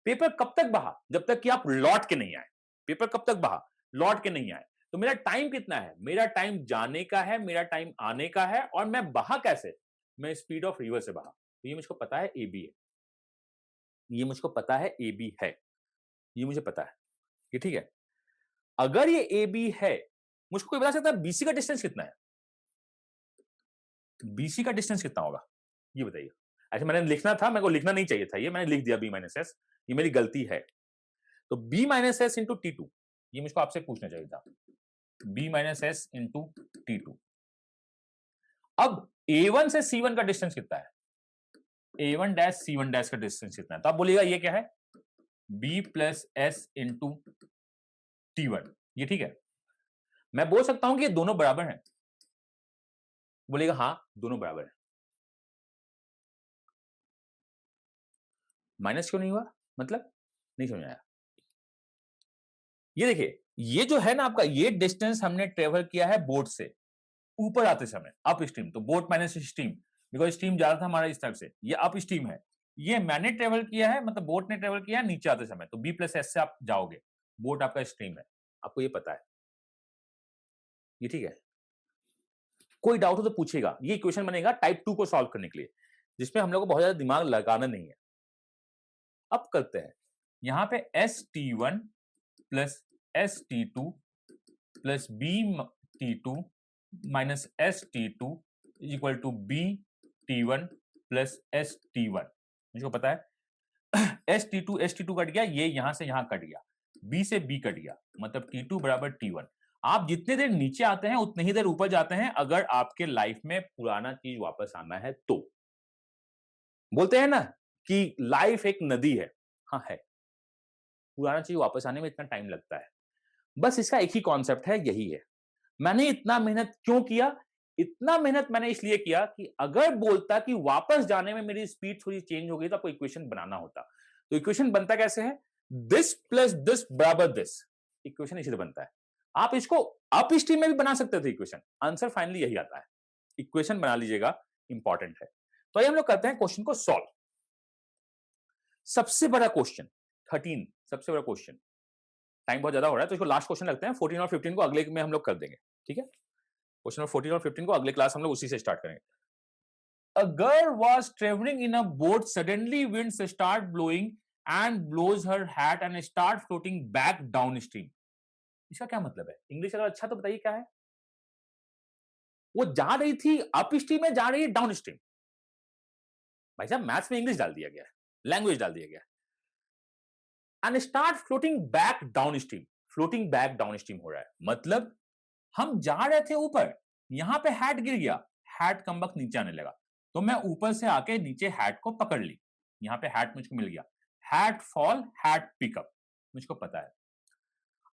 A: पेपर कब तक बहा? जब तक कि आप लौट के नहीं आए। पेपर कब तक बहा? लौट के नहीं आए। तो मेरा टाइम कितना है? मेरा टाइम जाने का है, मेरा टाइम आने का है, और मैं बहा कैसे? मैं स्पीड ऑफ रिवर से बहा। तो ये मुझको पता है AB है, ये मुझको पता है AB है, ये मुझे पता है, ये ठीक है। अगर ये AB है, मुझको कोई बता सकता है BC का डिस्टेंस कितना है? BC का डिस्टेंस कितना होगा? ये बताइए। अच्छा, मैंने लिखना था, मेरे को लिखना नहीं चाहिए था, ये मैंने लिख दिया B माइनस एस, ये मेरी गलती है। तो B minus S into T2, ये मुझको आपसे पूछना चाहिए था। B minus S into T2। अब A1 से C1 का डिस्टेंस कितना है? A1 डैश C1 डैश का डिस्टेंस कितना है? तो आप बोलिएगा ये क्या है? B plus S into T1, ये ठीक है। मैं बोल सकता हूं कि ये दोनों बराबर हैं। बोलेगा हाँ, दोनों बराबर है। माइनस क्यों नहीं हुआ? मतलब नहीं समझ आया। ये देखिए, ये जो है ना आपका, ये डिस्टेंस हमने ट्रेवल किया है बोट से ऊपर आते समय, अप स्ट्रीम। तो boat minus stream, because stream जा रहा था हमारा इस तरफ से, ये अप स्ट्रीम है। ये मैंने ट्रेवल किया है, मतलब बोट ने ट्रेवल किया है नीचे आते समय, तो B प्लस एस से आप जाओगे। बोट आपका स्ट्रीम है, आपको ये पता है, ये ठीक है। कोई डाउट हो तो पूछेगा। ये क्वेश्चन बनेगा टाइप 2 को सॉल्व करने के लिए, जिसमें हम लोग को बहुत ज्यादा दिमाग लगाना नहीं है। अब करते हैं, यहां पे ST1 plus ST2 plus BT2 minus ST2 equal to BT1 plus ST1। मुझको पता है ST2 कट गया, ये यहां से यहां कट गया, B से B कट गया, मतलब T2 बराबर T1। आप जितने देर नीचे आते हैं उतनी ही देर ऊपर जाते हैं, अगर आपके लाइफ में पुराना चीज वापस आना है तो। बोलते हैं ना कि लाइफ एक नदी है, हाँ है, पुराना चीज वापस आने में इतना टाइम लगता है। बस इसका एक ही कॉन्सेप्ट है, यही है। मैंने इतना मेहनत क्यों किया? इतना मेहनत मैंने इसलिए किया कि अगर बोलता कि वापस जाने में मेरी स्पीड थोड़ी चेंज हो गई तो आपको इक्वेशन बनाना होता। तो इक्वेशन बनता कैसे है? दिस प्लस दिस बराबर दिस। इक्वेशन इसी से बनता है। आप इसको अप स्ट्रीम में भी बना सकते थे इक्वेशन। आंसर फाइनली यही आता है। इक्वेशन बना लीजिएगा, इंपॉर्टेंट है। तो आइए हम लोग करते हैं क्वेश्चन को सॉल्व। सबसे बड़ा क्वेश्चन 13, सबसे बड़ा क्वेश्चन। टाइम बहुत ज्यादा हो रहा है तो इसको लास्ट क्वेश्चन रखते हैं। 14 और 15 को अगले में हम लोग कर देंगे, ठीक है? क्वेश्चन नंबर 14 और 15 को अगले क्लास हम लोग उसी से स्टार्ट करेंगे। A girl was traveling in a boat. Suddenly, winds start blowing and blows her hat and start floating back downstream. इसका क्या मतलब है? इंग्लिश अगर अच्छा तो बताइए क्या है? वो जा रही थी अप स्ट्रीम में, जा रही है डाउन स्ट्रीम। भाई साहब मैथ्स में इंग्लिश डाल दिया गया है, लैंग्वेज डाल दिया गया है। And start floating back down stream. Floating back down stream हो रहा है, मतलब हम जा रहे थे ऊपर, यहां पे हैट गिर गया, हैट कम वक्त नीचे आने लगा, तो मैं ऊपर से आके नीचे हैट को पकड़ ली, यहां पे हैट मुझको मिल गया। हैट फॉल, हैट पिकअप, मुझको पता है।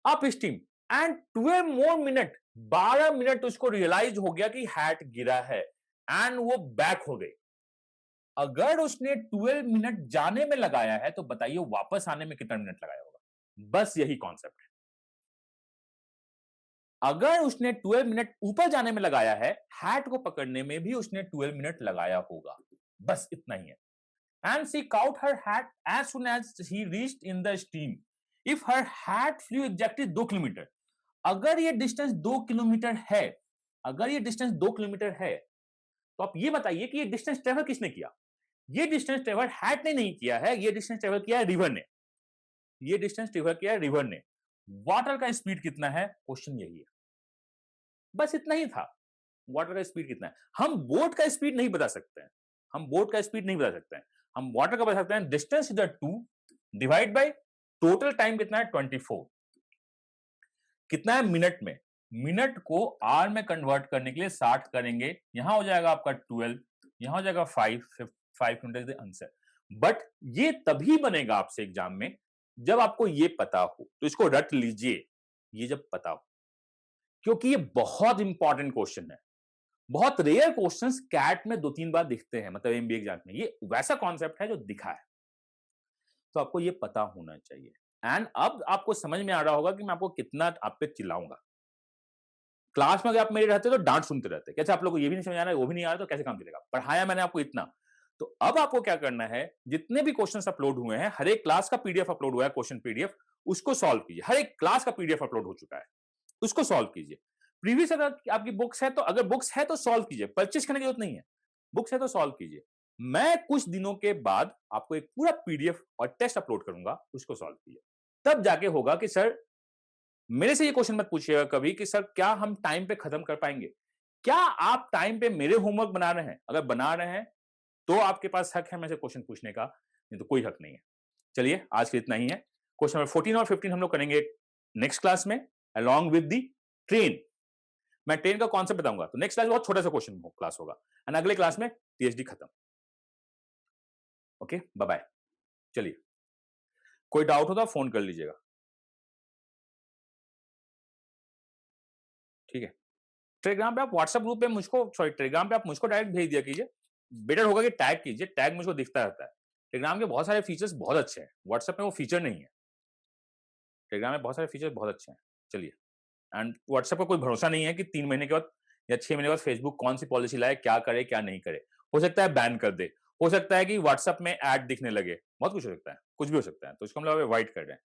A: Up stream and 12 more minute, 12 minute उसको रियलाइज हो गया कि हैट गिरा है एंड वो बैक हो गई। अगर उसने 12 मिनट जाने में लगाया है तो बताइए वापस आने में कितना मिनट लगाया होगा? बस यही कॉन्सेप्ट है। अगर उसने 12 मिनट ऊपर जाने में लगाया है, हैट को पकड़ने में भी उसने 12 मिनट लगाया होगा, बस इतना ही है। And she caught her hat as soon as he reached in the stream. If her hat flew exactly 2 kilometre, अगर ये डिस्टेंस 2 किलोमीटर है, अगर ये डिस्टेंस 2 किलोमीटर है, तो आप ये बताइए कि ये डिस्टेंस ट्रेवल किसने किया? ये डिस्टेंस ट्रेवल हैट ने नहीं किया है, ये डिस्टेंस ट्रेवल किया है रिवर ने। ये डिस्टेंस ट्रेवल किया है रिवर ने। वाटर का स्पीड कितना है? क्वेश्चन यही है, बस इतना ही था। वाटर का स्पीड कितना है? हम बोट का स्पीड नहीं बता सकते हैं, हम बोट का स्पीड नहीं बता सकते हैं, हम वाटर का बता सकते हैं। Distance is 2 divide by total time कितना है? 24। कितना है मिनट में? मिनट को आर में कन्वर्ट करने के लिए 60 करेंगे, यहां हो जाएगा आपका 12, यहां हो जाएगा 5 मिनट इज आंसर। बट ये तभी बनेगा आपसे एग्जाम में जब आपको ये पता हो, तो इसको रट लीजिए, ये जब पता हो, क्योंकि ये बहुत इंपॉर्टेंट क्वेश्चन है। बहुत रेयर क्वेश्चंस कैट में 2-3 बार दिखते हैं, मतलब एमबीए एग्जाम में। ये वैसा कॉन्सेप्ट है जो दिखा है, तो आपको ये पता होना चाहिए। एंड अब आपको समझ में आ रहा होगा कि मैं आपको कितना आप पे चिल्लाऊंगा। क्लास में अगर आप मेरे रहते तो डांट सुनते रहते, कैसे आप लोग को ये भी नहीं समझ आ रहा है, वो भी नहीं आ रहा, तो कैसे काम चलेगा? पढ़ाया मैंने आपको इतना। तो अब आपको क्या करना है, जितने भी क्वेश्चंस अपलोड हुए हैं, हर एक क्लास का पीडीएफ अपलोड हुआ है, क्वेश्चन पीडीएफ, उसको सॉल्व कीजिए। हर एक क्लास का पीडीएफ अपलोड हो चुका है, उसको सॉल्व कीजिए। प्रीवियस अगर आपकी बुक्स है तो, अगर बुक्स है तो सॉल्व कीजिए, परचेज करने की जरूरत नहीं है, बुक्स है तो सॉल्व कीजिए। मैं कुछ दिनों के बाद आपको एक पूरा पीडीएफ और टेस्ट अपलोड करूंगा, उसको सॉल्व कीजिए। तब जाके होगा कि सर, मेरे से ये क्वेश्चन मत पूछिएगा कभी कि सर क्या हम टाइम पे खत्म कर पाएंगे? क्या आप टाइम पे मेरे होमवर्क बना रहे हैं? अगर बना रहे हैं तो आपके पास हक है मेरे से क्वेश्चन पूछने का, नहीं तो कोई हक नहीं है। चलिए आज के इतना ही है। क्वेश्चन नंबर 14 और 15 हम लोग करेंगे नेक्स्ट क्लास में, अलॉन्ग विद दी ट्रेन। मैं ट्रेन का कॉन्सेप्ट बताऊंगा, तो नेक्स्ट क्लास बहुत छोटा सा क्वेश्चन क्लास होगा, एंड अगले क्लास में टीएचडी खत्म। Okay, bye bye. चलिए, कोई डाउट हो तो आप फोन कर लीजिएगा, ठीक है? टेलीग्राम पे आप, व्हाट्सएप ग्रुप पे मुझको, सॉरी टेलीग्राम पे आप मुझको डायरेक्ट भेज दिया कीजिए। बेटर होगा कि टैग कीजिए, टैग मुझको दिखता रहता है। टेलीग्राम के बहुत सारे फीचर्स बहुत अच्छे हैं, व्हाट्सएप में वो फीचर नहीं है। टेलीग्राम में बहुत सारे फीचर्स बहुत अच्छे हैं। चलिए, एंड व्हाट्सएप का कोई भरोसा नहीं है कि 3 महीने के बाद या 6 महीने के बाद फेसबुक कौन सी पॉलिसी लाए, क्या करे क्या नहीं करे। हो सकता है बैन कर दे, हो सकता है कि व्हाट्सएप में ऐड दिखने लगे, बहुत कुछ हो सकता है, कुछ भी हो सकता है, तो इसको हम लोग अवॉइड कर रहे हैं।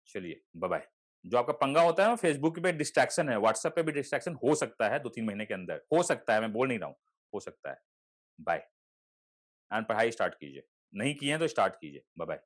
A: चलिए, बाय बाय। जो आपका पंगा होता है ना, फेसबुक पे डिस्ट्रैक्शन है, व्हाट्सएप पे भी डिस्ट्रैक्शन हो सकता है 2-3 महीने के अंदर, हो सकता है, मैं बोल नहीं रहा हूं, हो सकता है। बाय। एंड पढ़ाई स्टार्ट कीजिए, नहीं किए हैं तो स्टार्ट कीजिए। Bye bye.